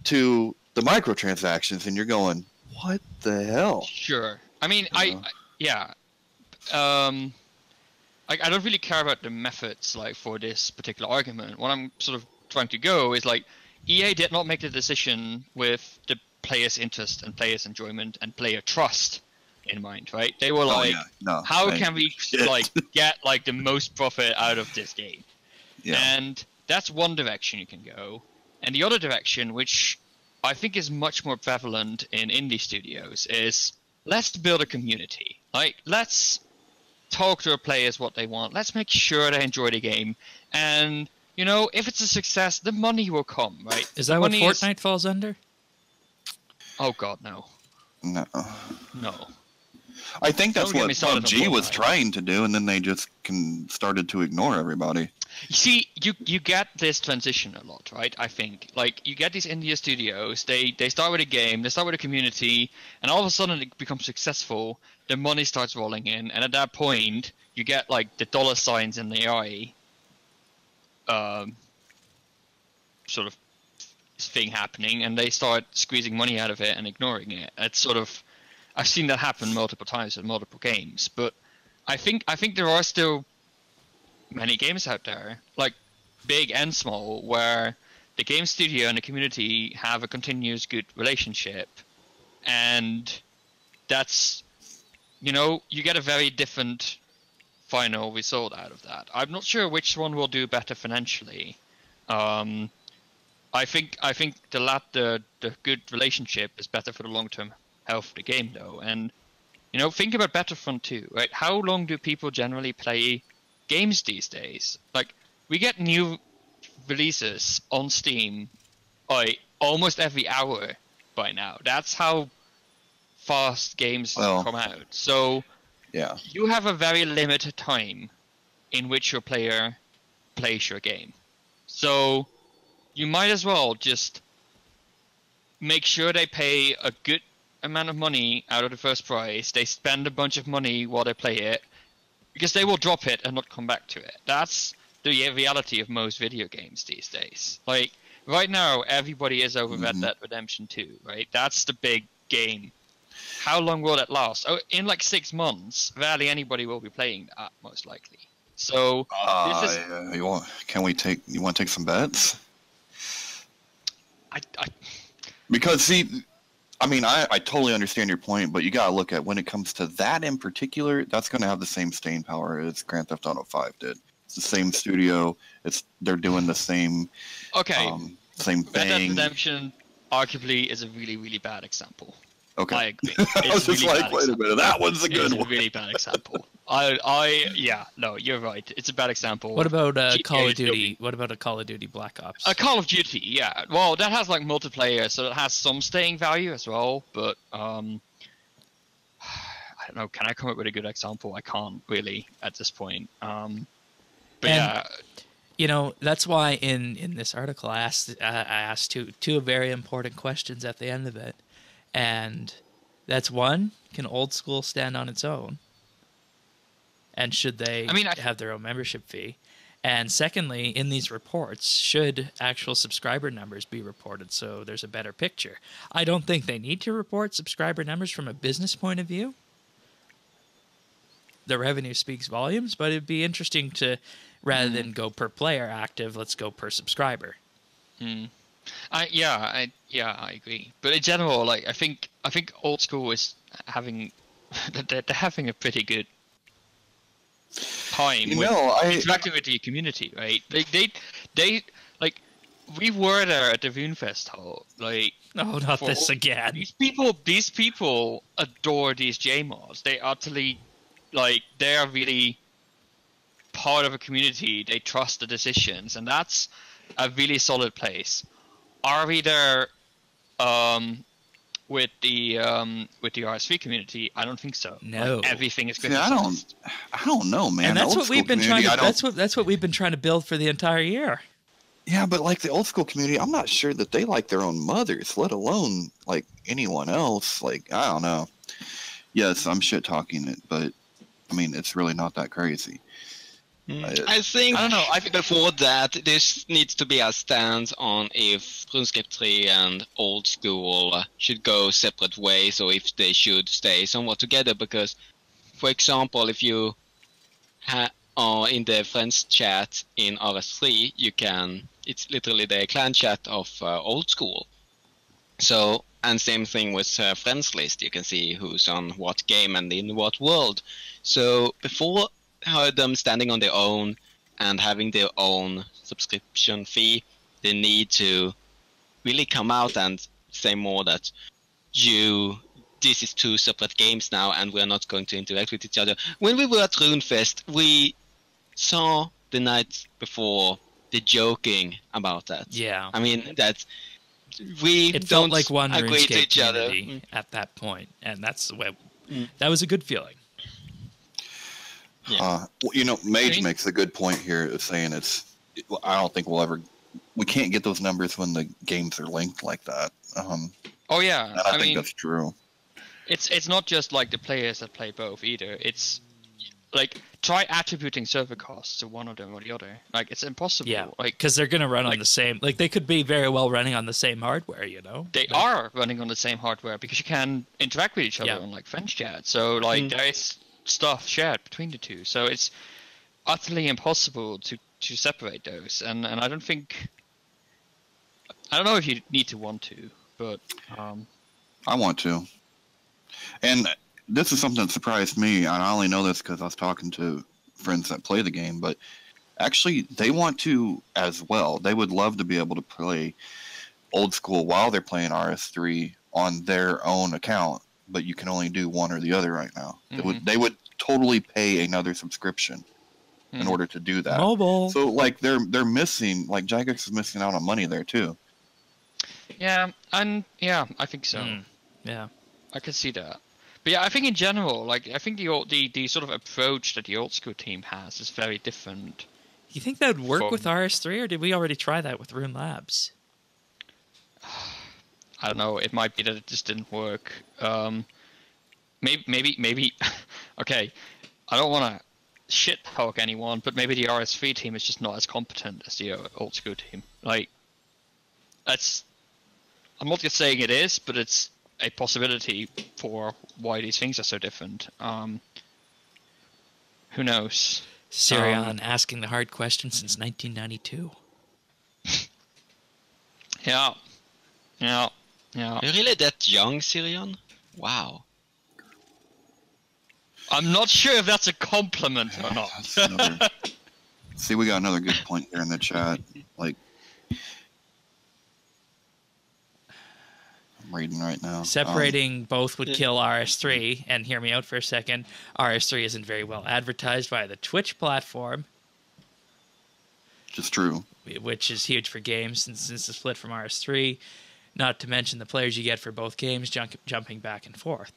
Speaker 1: to the microtransactions, and you're going, what the hell?
Speaker 3: Sure. I mean, I don't really care about the methods, like, for this particular argument. What I'm sort of trying to go is, like, EA did not make the decision with the player's interest and player's enjoyment and player trust in mind, right? They were like, how can we like get like the most profit out of this game? Yeah. And that's one direction you can go. And the other direction, which I think is much more prevalent in indie studios, is let's build a community. Like, let's talk to our players what they want. Let's make sure they enjoy the game. And, you know, if it's a success, the money will come, right?
Speaker 2: Is that what Fortnite falls under?
Speaker 3: Oh, God, no.
Speaker 1: No.
Speaker 3: No.
Speaker 1: I think that's what PUBG was trying to do, and then they just started to ignore everybody.
Speaker 3: You see, you get this transition a lot, right? I think, like, you get these indie studios. They start with a game, they start with a community, and all of a sudden it becomes successful. The money starts rolling in, and at that point, you get like the dollar signs in the eye, sort of thing happening, and they start squeezing money out of it and ignoring it. It's sort of, I've seen that happen multiple times in multiple games, but I think there are still many games out there, like big and small, where the game studio and the community have a continuous good relationship, and that's, you know, you get a very different final result out of that. I'm not sure which one will do better financially. I think the good relationship is better for the long-term health of the game, though. And, you know, think about Battlefront 2, right? How long do people generally play games these days? Like, we get new releases on Steam almost every hour by now. That's how fast games come out. So yeah, you have a very limited time in which your player plays your game. So you might as well just make sure they pay a good amount of money out of the first prize. They spend a bunch of money while they play it, because they will drop it and not come back to it. That's the reality of most video games these days. Like, right now, everybody is over Red Dead Redemption 2, right? That's the big game. How long will that last? Oh, in like 6 months, rarely anybody will be playing that, most likely. So, this is...
Speaker 1: you want to take some bets? Because, see, I mean, I totally understand your point, but you gotta look at when it comes to that in particular, that's gonna have the same staying power as Grand Theft Auto 5 did. It's the same studio. They're doing the same. Okay. Same thing.
Speaker 3: Red Dead Redemption arguably is a really, really bad example.
Speaker 1: Okay.
Speaker 3: I agree.
Speaker 1: I was just like, wait a minute, that one's a good one.
Speaker 3: It's a really bad example. No, you're right. It's a bad example.
Speaker 2: What about Call of Duty? What about a Call of Duty Black Ops?
Speaker 3: A Call of Duty, yeah. Well, that has like multiplayer, so it has some staying value as well. But I don't know. Can I come up with a good example? I can't really at this point. But
Speaker 2: And-
Speaker 3: yeah,
Speaker 2: You know, that's why in this article I asked two very important questions at the end of it, and that's one: can old school stand on its own, and should they have their own membership fee? And secondly, in these reports, should actual subscriber numbers be reported so there's a better picture? I don't think they need to report subscriber numbers from a business point of view. The revenue speaks volumes, but it'd be interesting to, rather than go per player active, let's go per subscriber.
Speaker 3: I agree. But in general, like I think old school is having they're having a pretty good time interacting with the community, right? They like we were there at the RuneFest hall. Like,
Speaker 2: no, not this again.
Speaker 3: These people adore these JMods. They utterly they are really part of a community. They trust the decisions, and that's a really solid place. Are we there with the RS3 community? I don't think so.
Speaker 2: No,
Speaker 3: like, everything is good.
Speaker 1: I don't know, man.
Speaker 2: And that's what we've been trying to. That's what we've been trying to build for the entire year.
Speaker 1: Yeah, but like the old school community, I'm not sure that they like their own mothers, let alone like anyone else. Like, I don't know. Yes, I'm shit talking it, but I mean, it's really not that crazy.
Speaker 4: I think before that, this needs to be a stance on if RuneScape 3 and old school should go separate ways, or if they should stay somewhat together. Because, for example, if you are in the friends chat in RS3, you can. It's literally the clan chat of old school. So, and same thing with friends list. You can see who's on what game and in what world. So before them standing on their own and having their own subscription fee, they need to really come out and say more that this is two separate games now and we're not going to interact with each other. When we were at RuneFest, we saw the night before the joking about that.
Speaker 2: Yeah.
Speaker 3: I mean,
Speaker 4: that
Speaker 2: it felt like one RuneScape community at that point, and that's the way. That was a good feeling.
Speaker 1: Yeah. You know, Mage makes a good point here of saying I don't think we can't get those numbers when the games are linked like that.
Speaker 3: Oh yeah,
Speaker 1: and I think that's true.
Speaker 3: It's not just like the players that play both either. It's like try attributing server costs to one of them or the other. Like it's impossible.
Speaker 2: Yeah,
Speaker 3: like
Speaker 2: because they're gonna run on the same. Like they could be very well running on the same hardware. You know,
Speaker 3: they are running on the same hardware because you can interact with each other on like friends chat. So like there is stuff shared between the two. So it's utterly impossible to separate those. And I don't know if you need to want to, but
Speaker 1: I want to. And this is something that surprised me, and I only know this because I was talking to friends that play the game, but actually they want to as well. They would love to be able to play old school while they're playing RS3 on their own account, but you can only do one or the other right now. They would totally pay another subscription in order to do that.
Speaker 2: Mobile.
Speaker 1: So like they're missing, like Jagex is missing out on money there too.
Speaker 3: Yeah, and yeah, I think so.
Speaker 2: Yeah,
Speaker 3: I can see that. But yeah, I think in general, like I think the sort of approach that the old school team has is very different.
Speaker 2: You think that would work with RS3, or did we already try that with Rune Labs?
Speaker 3: I don't know. It might be that it just didn't work. Maybe. Okay, I don't want to shit talk anyone, but maybe the RS3 team is just not as competent as the old school team. Like, I'm not just saying it is, but it's a possibility for why these things are so different. Who knows?
Speaker 2: Sirion asking the hard question since 1992.
Speaker 3: Yeah.
Speaker 4: You're really that young, Sirion? Wow.
Speaker 3: I'm not sure if that's a compliment or not.
Speaker 1: See, we got another good point here in the chat. Like, I'm reading right now.
Speaker 2: Separating both would kill RS3, and hear me out for a second. RS3 isn't very well advertised by the Twitch platform.
Speaker 1: Just true.
Speaker 2: Which is huge for games since it's split from RS3. Not to mention the players you get for both games jumping back and forth.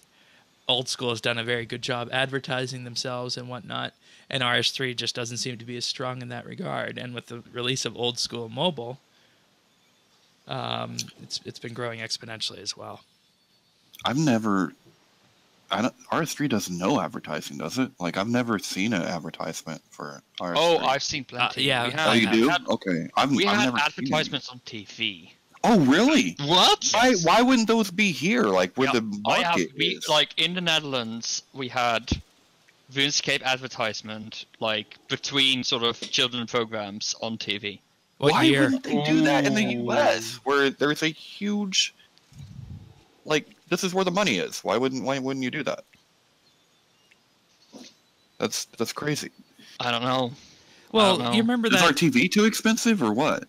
Speaker 2: Old School has done a very good job advertising themselves and whatnot, and RS3 just doesn't seem to be as strong in that regard. And with the release of Old School Mobile, it's been growing exponentially as well.
Speaker 1: RS3 doesn't know advertising, does it? Like, I've never seen an advertisement for RS3.
Speaker 3: Oh, I've seen plenty.
Speaker 2: Yeah.
Speaker 1: Oh, you do? Okay.
Speaker 3: We
Speaker 1: I've
Speaker 3: had
Speaker 1: never
Speaker 3: advertisements on TV.
Speaker 1: Oh, really?
Speaker 4: What?
Speaker 1: Why wouldn't those be here? Like, where the market is?
Speaker 3: Like, in the Netherlands, we had RuneScape advertisement, like, between sort of children programs on TV.
Speaker 1: Why wouldn't they do that in the US, where there's a huge, like, this is where the money is? Why wouldn't you do that? That's crazy.
Speaker 3: I don't know.
Speaker 2: Well, you remember that?
Speaker 1: Is our TV too expensive or what?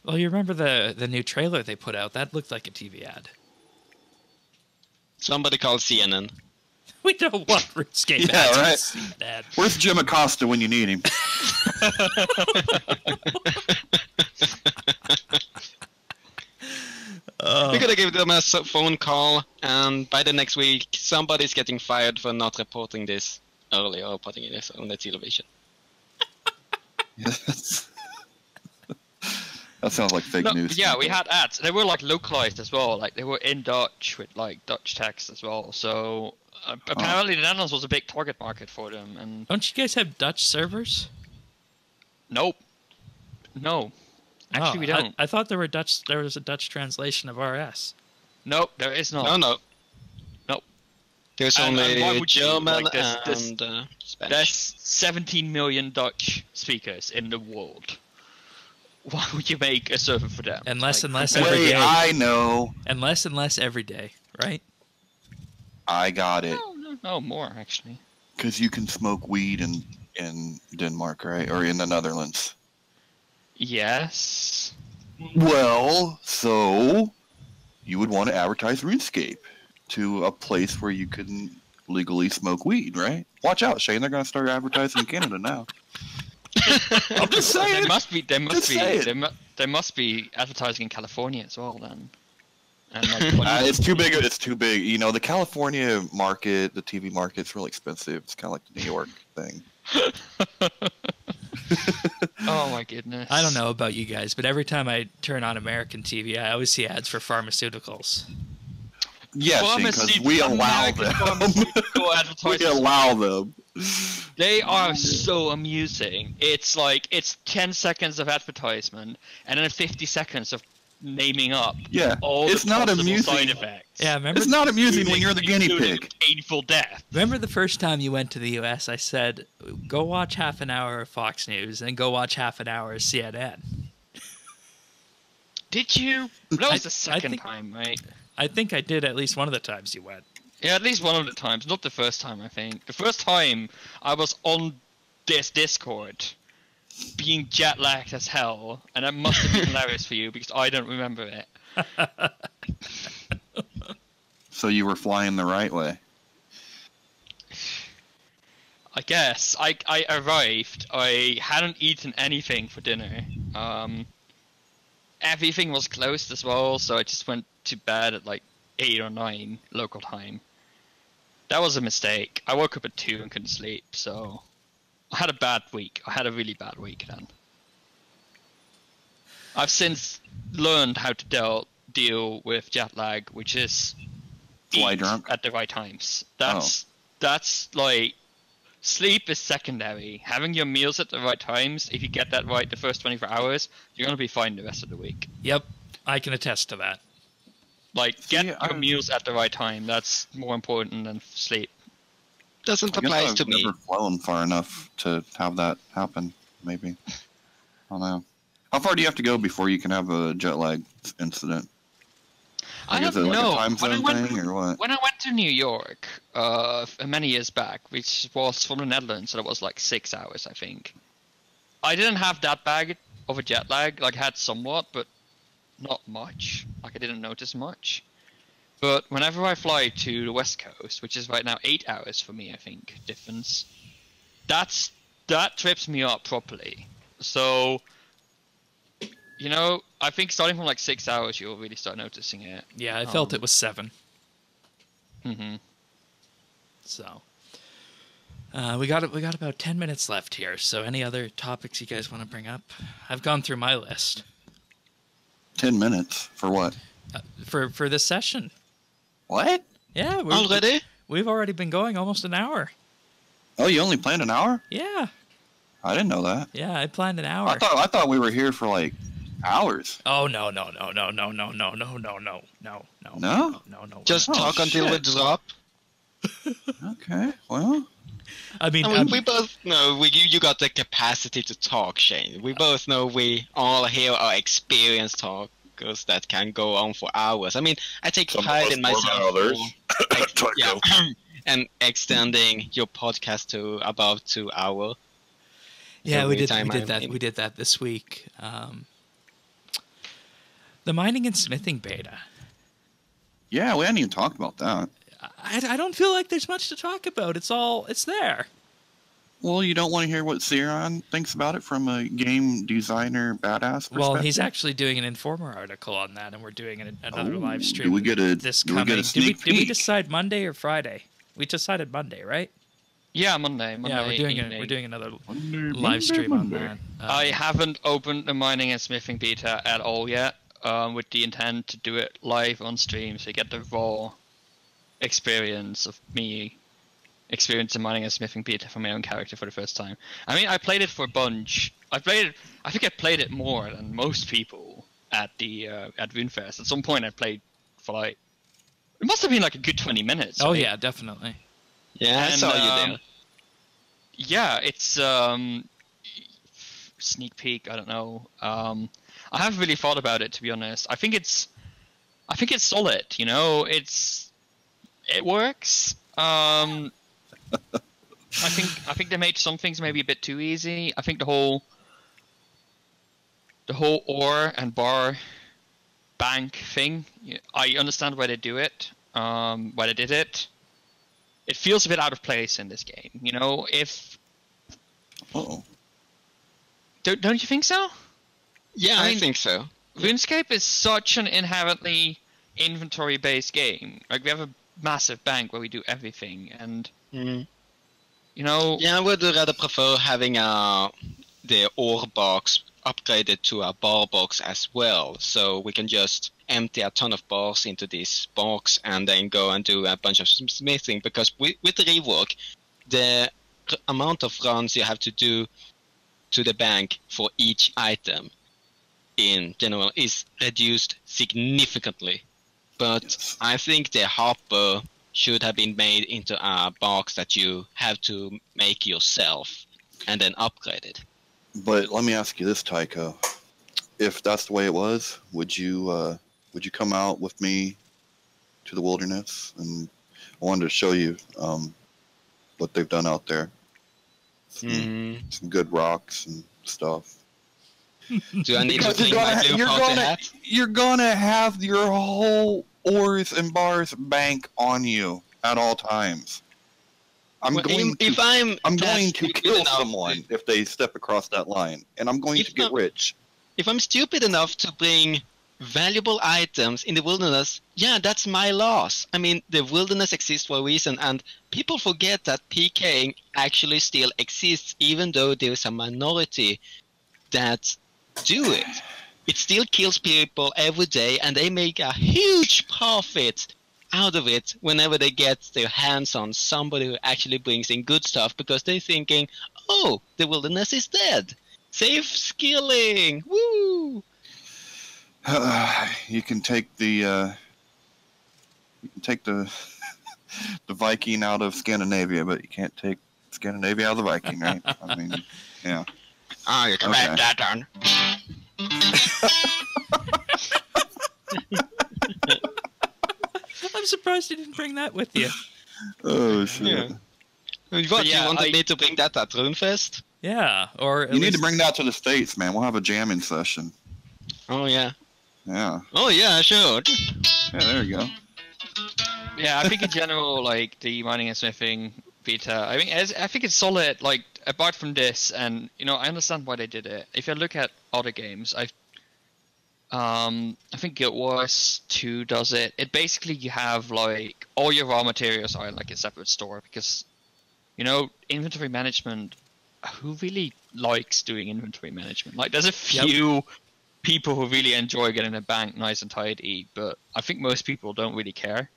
Speaker 2: Well, you remember the new trailer they put out? That looked like a TV ad.
Speaker 4: Somebody call CNN.
Speaker 2: We don't want RuneScape
Speaker 1: Yeah,
Speaker 2: ads.
Speaker 1: right. Where's Jim Acosta when you need him?
Speaker 4: We're gonna give them a phone call, and by the next week, somebody's getting fired for not reporting this earlier or putting it on the television.
Speaker 1: Yes. That sounds like fake news.
Speaker 3: Yeah, we had ads. They were like localized as well. Like they were in Dutch with like Dutch text as well. So apparently the Netherlands was a big target market for them. And
Speaker 2: don't you guys have Dutch servers?
Speaker 3: Nope. No. Actually, we don't.
Speaker 2: I thought there was a Dutch translation of RS.
Speaker 3: Nope, there is not.
Speaker 4: No. Nope. There's only German
Speaker 3: like,
Speaker 4: and Spanish.
Speaker 3: There's 17 million Dutch speakers in the world. Why would you make a server for them?
Speaker 2: And less and less every day.
Speaker 1: I know.
Speaker 2: And less every day, right?
Speaker 1: I got it.
Speaker 3: No, more actually.
Speaker 1: Because you can smoke weed in Denmark, right? Or in the Netherlands.
Speaker 3: Yes.
Speaker 1: Well, so you would want to advertise RuneScape to a place where you couldn't legally smoke weed, right? Watch out, Shane. They're going to start advertising in Canada now. I'm just saying.
Speaker 3: There must be advertising in California as well then. And
Speaker 1: it's too big. It's too big. You know, the California market, the TV market's really expensive. It's kind of like the New York thing.
Speaker 3: Oh my goodness.
Speaker 2: I don't know about you guys, but every time I turn on American TV, I always see ads for pharmaceuticals.
Speaker 1: Yes, because we allow them. We allow them.
Speaker 3: They are so amusing. It's like, it's 10 seconds of advertisement and then 50 seconds of naming up all the possible side effects.
Speaker 2: Yeah, remember?
Speaker 1: It's not amusing when you're the guinea pig.
Speaker 3: Painful death.
Speaker 2: Remember the first time you went to the US, I said, go watch half an hour of Fox News and go watch half an hour of CNN.
Speaker 3: Did you? That was the second time, right?
Speaker 2: I think I did at least one of the times you went.
Speaker 3: Yeah, at least one of the times. Not the first time, I think. The first time I was on this Discord being jet lagged as hell, and that must have been hilarious for you because I don't remember it.
Speaker 1: So you were flying the right way.
Speaker 3: I guess. I arrived. I hadn't eaten anything for dinner. Everything was closed as well, so I just went to bed at like 8 or 9 local time. That was a mistake. I woke up at 2 and couldn't sleep, so I had a bad week. I had a really bad week then. I've since learned how to deal with jet lag, which is
Speaker 1: fly drunk
Speaker 3: at the right times. That's like, sleep is secondary. Having your meals at the right times, if you get that right the first 24 hours, you're going to be fine the rest of the week.
Speaker 2: Yep, I can attest to that.
Speaker 3: Like, get your meals at the right time. That's more important than sleep.
Speaker 4: Doesn't apply to me.
Speaker 1: I've never flown far enough to have that happen, maybe. I don't know. How far do you have to go before you can have a jet lag incident?
Speaker 3: I don't know.
Speaker 1: Like a time zone thing or what?
Speaker 3: When I went to New York many years back, which was from the Netherlands, so it was like 6 hours, I think. I didn't have that bad of a jet lag. Like, I had somewhat, but not much. Like, I didn't notice much. But whenever I fly to the West Coast, which is right now 8 hours for me, I think, difference, that trips me up properly. So, you know, I think starting from like 6 hours, you'll really start noticing it.
Speaker 2: Yeah, I felt it was 7.
Speaker 3: Mm-hmm.
Speaker 2: So we got about 10 minutes left here. So any other topics you guys want to bring up? I've gone through my list.
Speaker 1: 10 minutes for what?
Speaker 2: For this session.
Speaker 1: What?
Speaker 2: Yeah, we've already been going almost an hour.
Speaker 1: Oh, you only planned an hour?
Speaker 2: Yeah.
Speaker 1: I didn't know that.
Speaker 2: Yeah, I planned an hour.
Speaker 1: I thought we were here for like hours.
Speaker 2: Oh no.
Speaker 1: No?
Speaker 4: Just talk until we drop.
Speaker 1: Okay, well.
Speaker 2: I mean,
Speaker 4: we both know you got the capacity to talk, Shane. We both know we all here are experienced talkers that can go on for hours. I mean, I take pride in myself and extending your podcast to about 2 hours.
Speaker 2: Yeah, we did that. We did that this week. The mining and smithing beta.
Speaker 1: Yeah, we hadn't even talked about that.
Speaker 2: I don't feel like there's much to talk about. It's there.
Speaker 1: Well, you don't want to hear what Siron thinks about it from a game designer badass perspective?
Speaker 2: Well, he's actually doing an Informer article on that, and we're doing another live stream.
Speaker 1: Do we get a
Speaker 2: Did we decide Monday or Friday? We decided Monday, right?
Speaker 3: Yeah, Monday.
Speaker 2: Yeah, we're doing another live stream on that.
Speaker 3: I haven't opened the mining and smithing beta at all yet, with the intent to do it live on stream, so you get the raw experience of me experiencing mining and smithing beta for my own character for the first time. I mean, I played it for a bunch. I think I played it more than most people at the at RuneFest. At some point, I played for like it must have been like a good 20 minutes.
Speaker 2: Oh yeah, definitely.
Speaker 4: Yeah, I saw you there.
Speaker 3: Yeah, it's sneak peek. I don't know. I haven't really thought about it, to be honest. I think it's solid. You know, it works. I think they made some things maybe a bit too easy. I think the whole ore and bar bank thing. I understand why they do it. Why they did it. It feels a bit out of place in this game. You know, if don't you think so?
Speaker 4: Yeah, I think so.
Speaker 3: RuneScape is such an inherently inventory-based game. Like, we have a massive bank where we do everything, and you know.
Speaker 4: Yeah, I would rather prefer having the ore box upgraded to a bar box as well, so we can just empty a ton of bars into this box and then go and do a bunch of smithing. Because with the rework, the amount of runs you have to do to the bank for each item in general is reduced significantly. But yes. I think the hopper should have been made into a box that you have to make yourself and then upgrade it.
Speaker 1: But let me ask you this, Tycho. If that's the way it was, would you come out with me to the wilderness? And I wanted to show you what they've done out there. Some good rocks and stuff.
Speaker 4: Do I need to bring my blue party hat?
Speaker 1: You're gonna have your whole ores and bars bank on you at all times. I'm going to kill someone if they step across that line, and I'm going to get rich.
Speaker 4: If I'm stupid enough to bring valuable items in the wilderness, yeah, that's my loss. I mean, the wilderness exists for a reason, and people forget that PKing actually still exists, even though there's a minority that do it. It still kills people every day, and they make a huge profit out of it whenever they get their hands on somebody who actually brings in good stuff, because they're thinking, oh, the wilderness is dead. Safe skilling! Woo!
Speaker 1: You can take the the Viking out of Scandinavia, but you can't take Scandinavia out of the Viking, right? I mean, yeah.
Speaker 4: Oh, you can write that down.
Speaker 2: I'm surprised you didn't bring that with you.
Speaker 1: Oh shit!
Speaker 4: Yeah. What, you wanted me to bring that at RuneFest?
Speaker 2: Yeah, or
Speaker 1: you need to bring that to the States, man. We'll have a jamming session.
Speaker 4: Oh yeah.
Speaker 1: Yeah.
Speaker 4: Oh yeah, sure.
Speaker 1: Yeah, there you go.
Speaker 3: Yeah, I think in general, like the mining and smithing beta, I mean, I think it's solid. Like, apart from this, and you know, I understand why they did it. If you look at other games, I think Guild Wars 2 does it. It basically, you have like all your raw materials are in like a separate store, because inventory management, who really likes doing inventory management? Like, there's a few people who really enjoy getting a bank nice and tidy, but I think most people don't really care.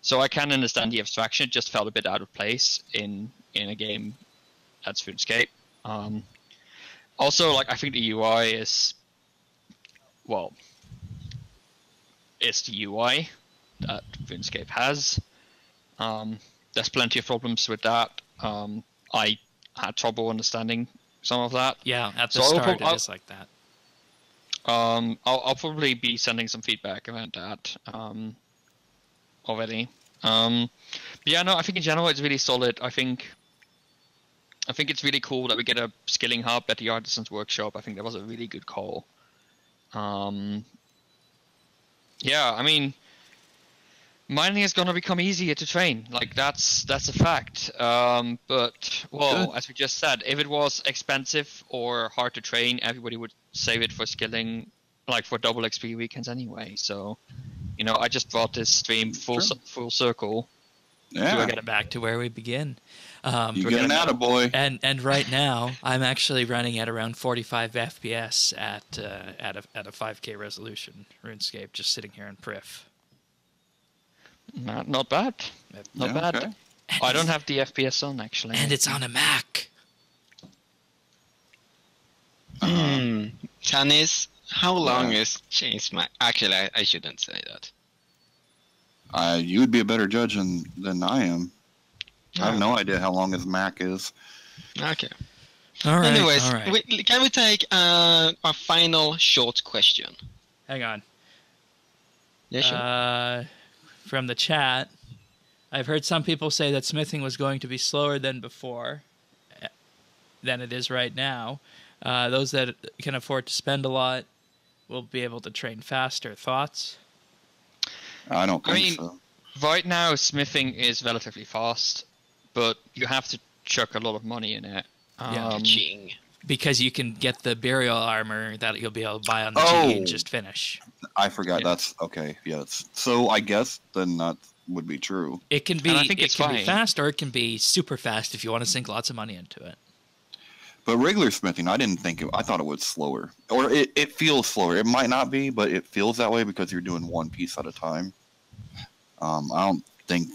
Speaker 3: So I can understand the abstraction. It just felt a bit out of place in a game that's RuneScape. Also, like, I think the UI is, well, it's the UI that RuneScape has. There's plenty of problems with that. I had trouble understanding some of that.
Speaker 2: Yeah, at the start it is like that.
Speaker 3: I'll probably be sending some feedback around that already. But yeah, no, I think in general it's really solid. I think it's really cool that we get a skilling hub at the Artisans Workshop. I think that was a really good call. Yeah, I mean, mining is gonna become easier to train. Like, that's a fact. But well, as we just said, if it was expensive or hard to train, everybody would save it for skilling, like for double XP weekends anyway. So, I just brought this stream full circle.
Speaker 1: Yeah.
Speaker 2: To get it back to where we begin.
Speaker 1: You get an attaboy.
Speaker 2: And right now, I'm actually running at around 45 FPS at a 5K resolution RuneScape, just sitting here in Priv.
Speaker 3: Not bad. Not bad.
Speaker 1: Okay.
Speaker 3: I don't have the FPS on, actually.
Speaker 2: And it's on a Mac.
Speaker 4: Tanis, how long is Chain's Mac? Actually, I shouldn't say that.
Speaker 1: You would be a better judge than I am. I have no idea how long his Mac is.
Speaker 4: Okay.
Speaker 2: All right.
Speaker 4: Anyways,
Speaker 2: all right.
Speaker 4: Can we take our final short question?
Speaker 2: Hang on.
Speaker 4: Yeah, sure.
Speaker 2: From the chat, I've heard some people say that smithing was going to be slower than before, than it is right now. Those that can afford to spend a lot will be able to train faster. Thoughts?
Speaker 1: I don't think so.
Speaker 3: Right now, smithing is relatively fast, but you have to chuck a lot of money in it.
Speaker 2: Because you can get the burial armor that you'll be able to buy on the G and just finish.
Speaker 1: I forgot. That's okay. Yeah. So I guess then that would be true.
Speaker 2: It can be.
Speaker 3: And I think
Speaker 2: it can
Speaker 3: fine.
Speaker 2: be fast, or it can be super fast if you want to sink lots of money into it.
Speaker 1: But regular smithing, I didn't think I thought it was slower, or it feels slower. It might not be, but it feels that way because you're doing one piece at a time. I don't think.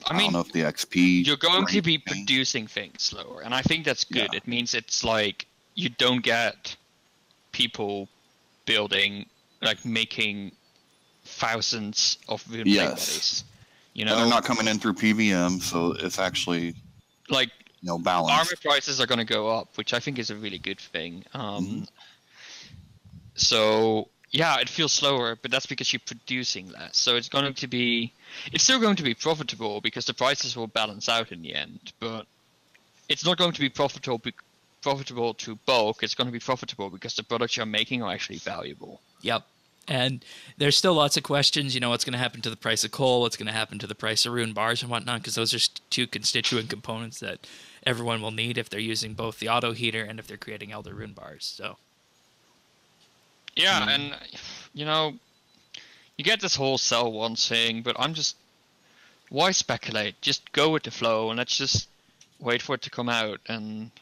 Speaker 1: I don't know if the XP.
Speaker 3: You're going to be producing things slower, and I think that's good.
Speaker 1: Yeah.
Speaker 3: It means it's like you don't get people building, like making thousands of rune bodies.
Speaker 1: And they're not coming in through PVM, so it's actually
Speaker 3: like
Speaker 1: balance.
Speaker 3: Armor prices are going to go up, which I think is a really good thing. So yeah, it feels slower, but that's because you're producing less. So it's still going to be profitable because the prices will balance out in the end. But it's not going to be profitable to bulk. It's going to be profitable because the products you're making are actually valuable.
Speaker 2: Yep. And there's still lots of questions. What's going to happen to the price of coal? What's going to happen to the price of rune bars and whatnot? Because those are two constituent components that everyone will need if they're using both the auto heater and if they're creating elder rune bars. So.
Speaker 3: Yeah, and you get this whole sell once thing, but why speculate? Just go with the flow and let's just wait for it to come out. And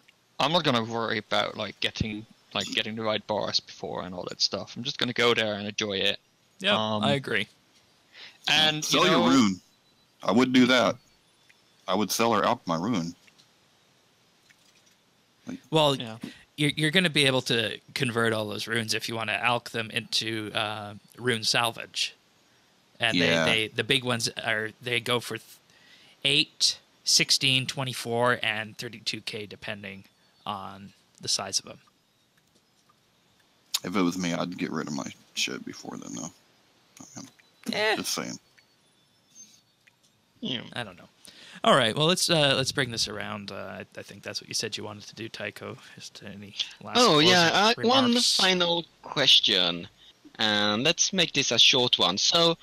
Speaker 3: I'm not gonna worry about getting the right bars before and all that stuff. I'm just gonna go there and enjoy it.
Speaker 2: Yeah, I agree.
Speaker 3: And
Speaker 1: sell your rune. I would do that. I would sell or out my rune.
Speaker 2: Well. Yeah. You're going to be able to convert all those runes if you want to alch them into rune salvage. And the big ones they go for 8, 16, 24, and 32k depending on the size of them.
Speaker 1: If it was me, I'd get rid of my shit before then, though. Just saying.
Speaker 2: Yeah. I don't know. All right, well, let's bring this around. I think that's what you said you wanted to do, Tycho. Just any last remarks?
Speaker 4: One final question, and let's make this a short one. So,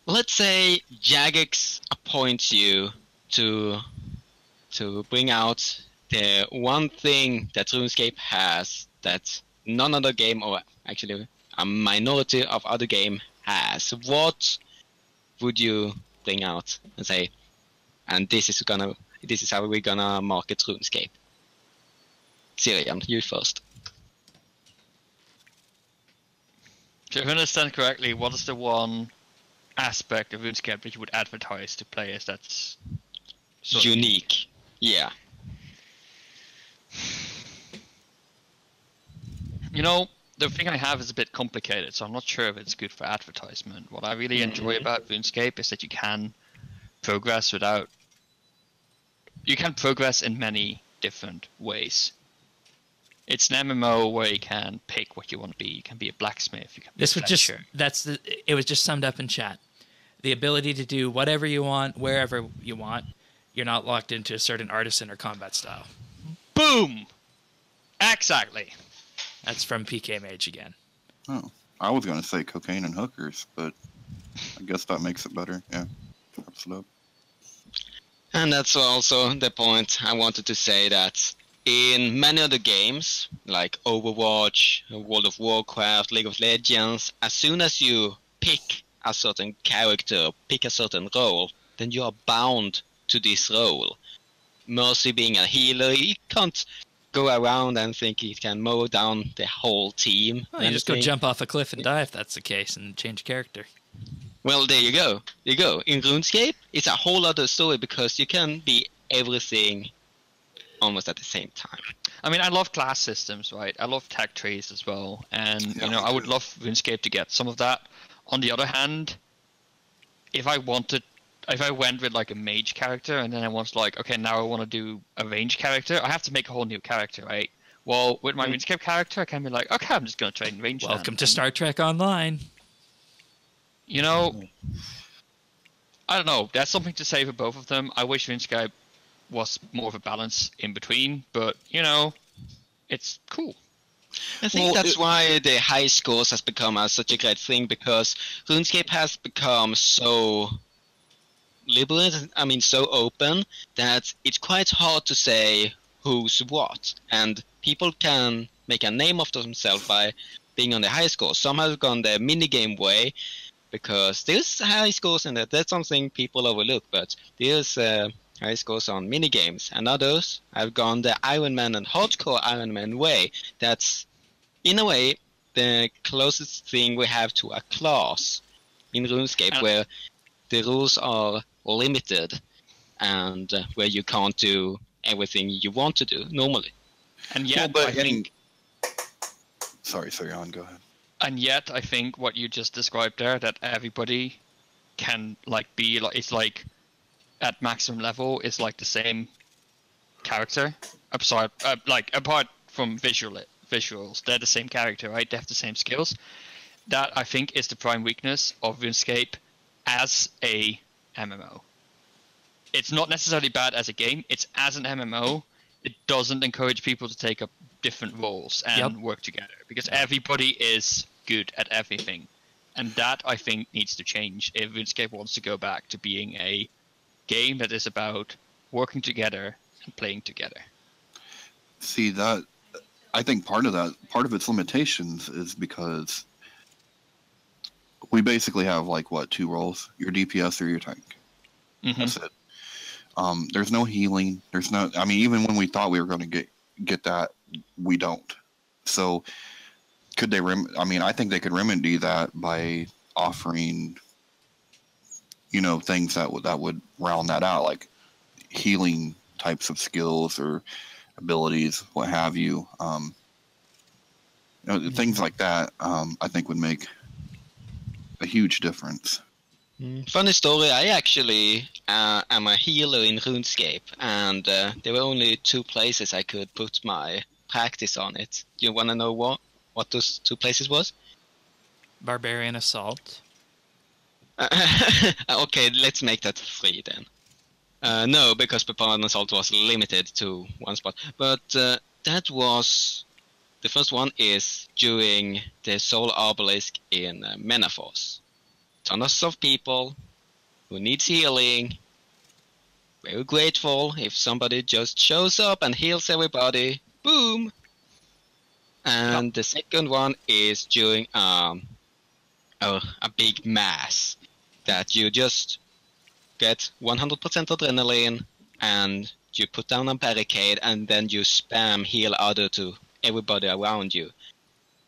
Speaker 4: let's say Jagex appoints you to bring out the one thing that RuneScape has that none other game, or actually a minority of other game has. What would you bring out and say, and this is how we're gonna market RuneScape? Sirian, you first.
Speaker 3: If I understand correctly, what is the one aspect of RuneScape that you would advertise to players that's sort of
Speaker 4: unique? Yeah.
Speaker 3: You know, the thing I have is a bit complicated, so I'm not sure if it's good for advertisement. What I really enjoy about RuneScape is that you can progress without... You can progress in many different ways. It's an MMO where you can pick what you want to be. You can be a blacksmith. You can be a fletcher.
Speaker 2: It was just summed up in chat. The ability to do whatever you want, wherever you want. You're not locked into a certain artisan or combat style.
Speaker 3: Boom! Exactly.
Speaker 2: That's from PK Mage again.
Speaker 1: Oh, I was going to say cocaine and hookers, but I guess that makes it better. Yeah, wraps it up.
Speaker 4: And that's also the point I wanted to say, that in many other games, like Overwatch, World of Warcraft, League of Legends, as soon as you pick a certain character, pick a certain role, then you are bound to this role. Mercy being a healer, he can't go around and think he can mow down the whole team.
Speaker 2: Well, you just go jump off a cliff and die if that's the case, and change character.
Speaker 4: Well, there you go. In RuneScape, it's a whole other story, because you can be everything almost at the same time.
Speaker 3: I mean, I love class systems, right? I love tag trees as well, and you know, I would love RuneScape to get some of that. On the other hand, if I went with like a mage character and then I was like, okay, now I want to do a range character, I have to make a whole new character, right? Well, with my RuneScape character, I can be like, okay, I'm just going to train range.
Speaker 2: Welcome to Star Trek Online.
Speaker 3: You know, I don't know. There's something to say for both of them. I wish RuneScape was more of a balance in between, but you know, it's cool.
Speaker 4: I think that's why the high scores has become such a great thing, because RuneScape has become so liberal, I mean so open, that it's quite hard to say who's what, and people can make a name of themselves by being on the high score. Some have gone the minigame way, because there's high scores in that. That's something people overlook, but there's high scores on minigames, and others have gone the Iron Man and hardcore Iron Man way. That's, in a way, the closest thing we have to a class in RuneScape, where the rules are limited, and where you can't do everything you want to do normally.
Speaker 3: And yet, I think...
Speaker 1: Sorry, on, go ahead.
Speaker 3: And yet, I think what you just described there, that everybody can be it's like at maximum level is like the same character. I'm sorry, apart from visuals, they're the same character, right? They have the same skills. That I think is the prime weakness of RuneScape as a MMO. It's not necessarily bad as a game. It's as an MMO, it doesn't encourage people to take up different roles and work together, because everybody is good at everything, and that I think needs to change if RuneScape wants to go back to being a game that is about working together and playing together.
Speaker 1: See, that I think part of its limitations is because we basically have two roles: your DPS or your tank. That's it. There's no healing. There's no. I mean, even when we thought we were going to get that, we don't. So, could they? I think they could remedy that by offering, things that would round that out, like healing types of skills or abilities, what have you. Things like that. I think would make a huge difference.
Speaker 4: Funny story, I actually am a healer in RuneScape, and there were only 2 places I could put my practice on it. You want to know what those 2 places was?
Speaker 2: Barbarian Assault.
Speaker 4: Okay, let's make that 3 then. No, because Barbarian Assault was limited to 1 spot. But that was... The first one is during the Soul Obelisk in Menaforce. Tons of people who needs healing. Very grateful if somebody just shows up and heals everybody. Boom! And the second one is during a big mass that you just get 100% adrenaline and you put down a barricade and then you spam heal other to everybody around you.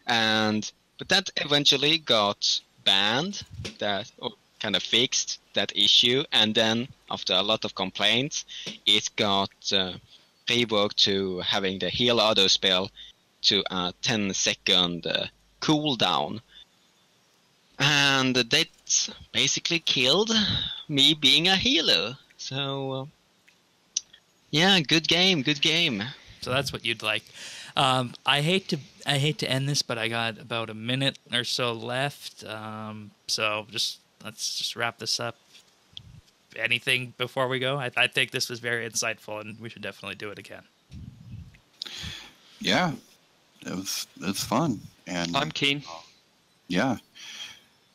Speaker 4: But that eventually got banned, that or kind of fixed that issue, and then after a lot of complaints, it got reworked to having the heal auto spell to a 10-second cooldown. And that basically killed me being a healer. So, yeah, good game, good game.
Speaker 2: So that's what you'd like. I hate to end this, but I got about a minute or so left. So let's just wrap this up. Anything before we go? I think this was very insightful, and we should definitely do it again.
Speaker 1: Yeah, it's fun, and
Speaker 3: I'm keen.
Speaker 1: Yeah,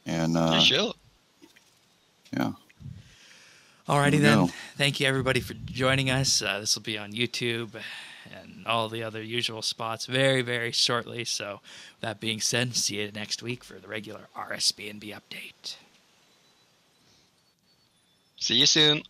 Speaker 1: and
Speaker 3: Yeah, sure.
Speaker 1: Yeah.
Speaker 2: Alrighty then. Thank you everybody for joining us. This will be on YouTube and all the other usual spots very, very shortly. So, that being said, see you next week for the regular RSBANDB update.
Speaker 4: See you soon.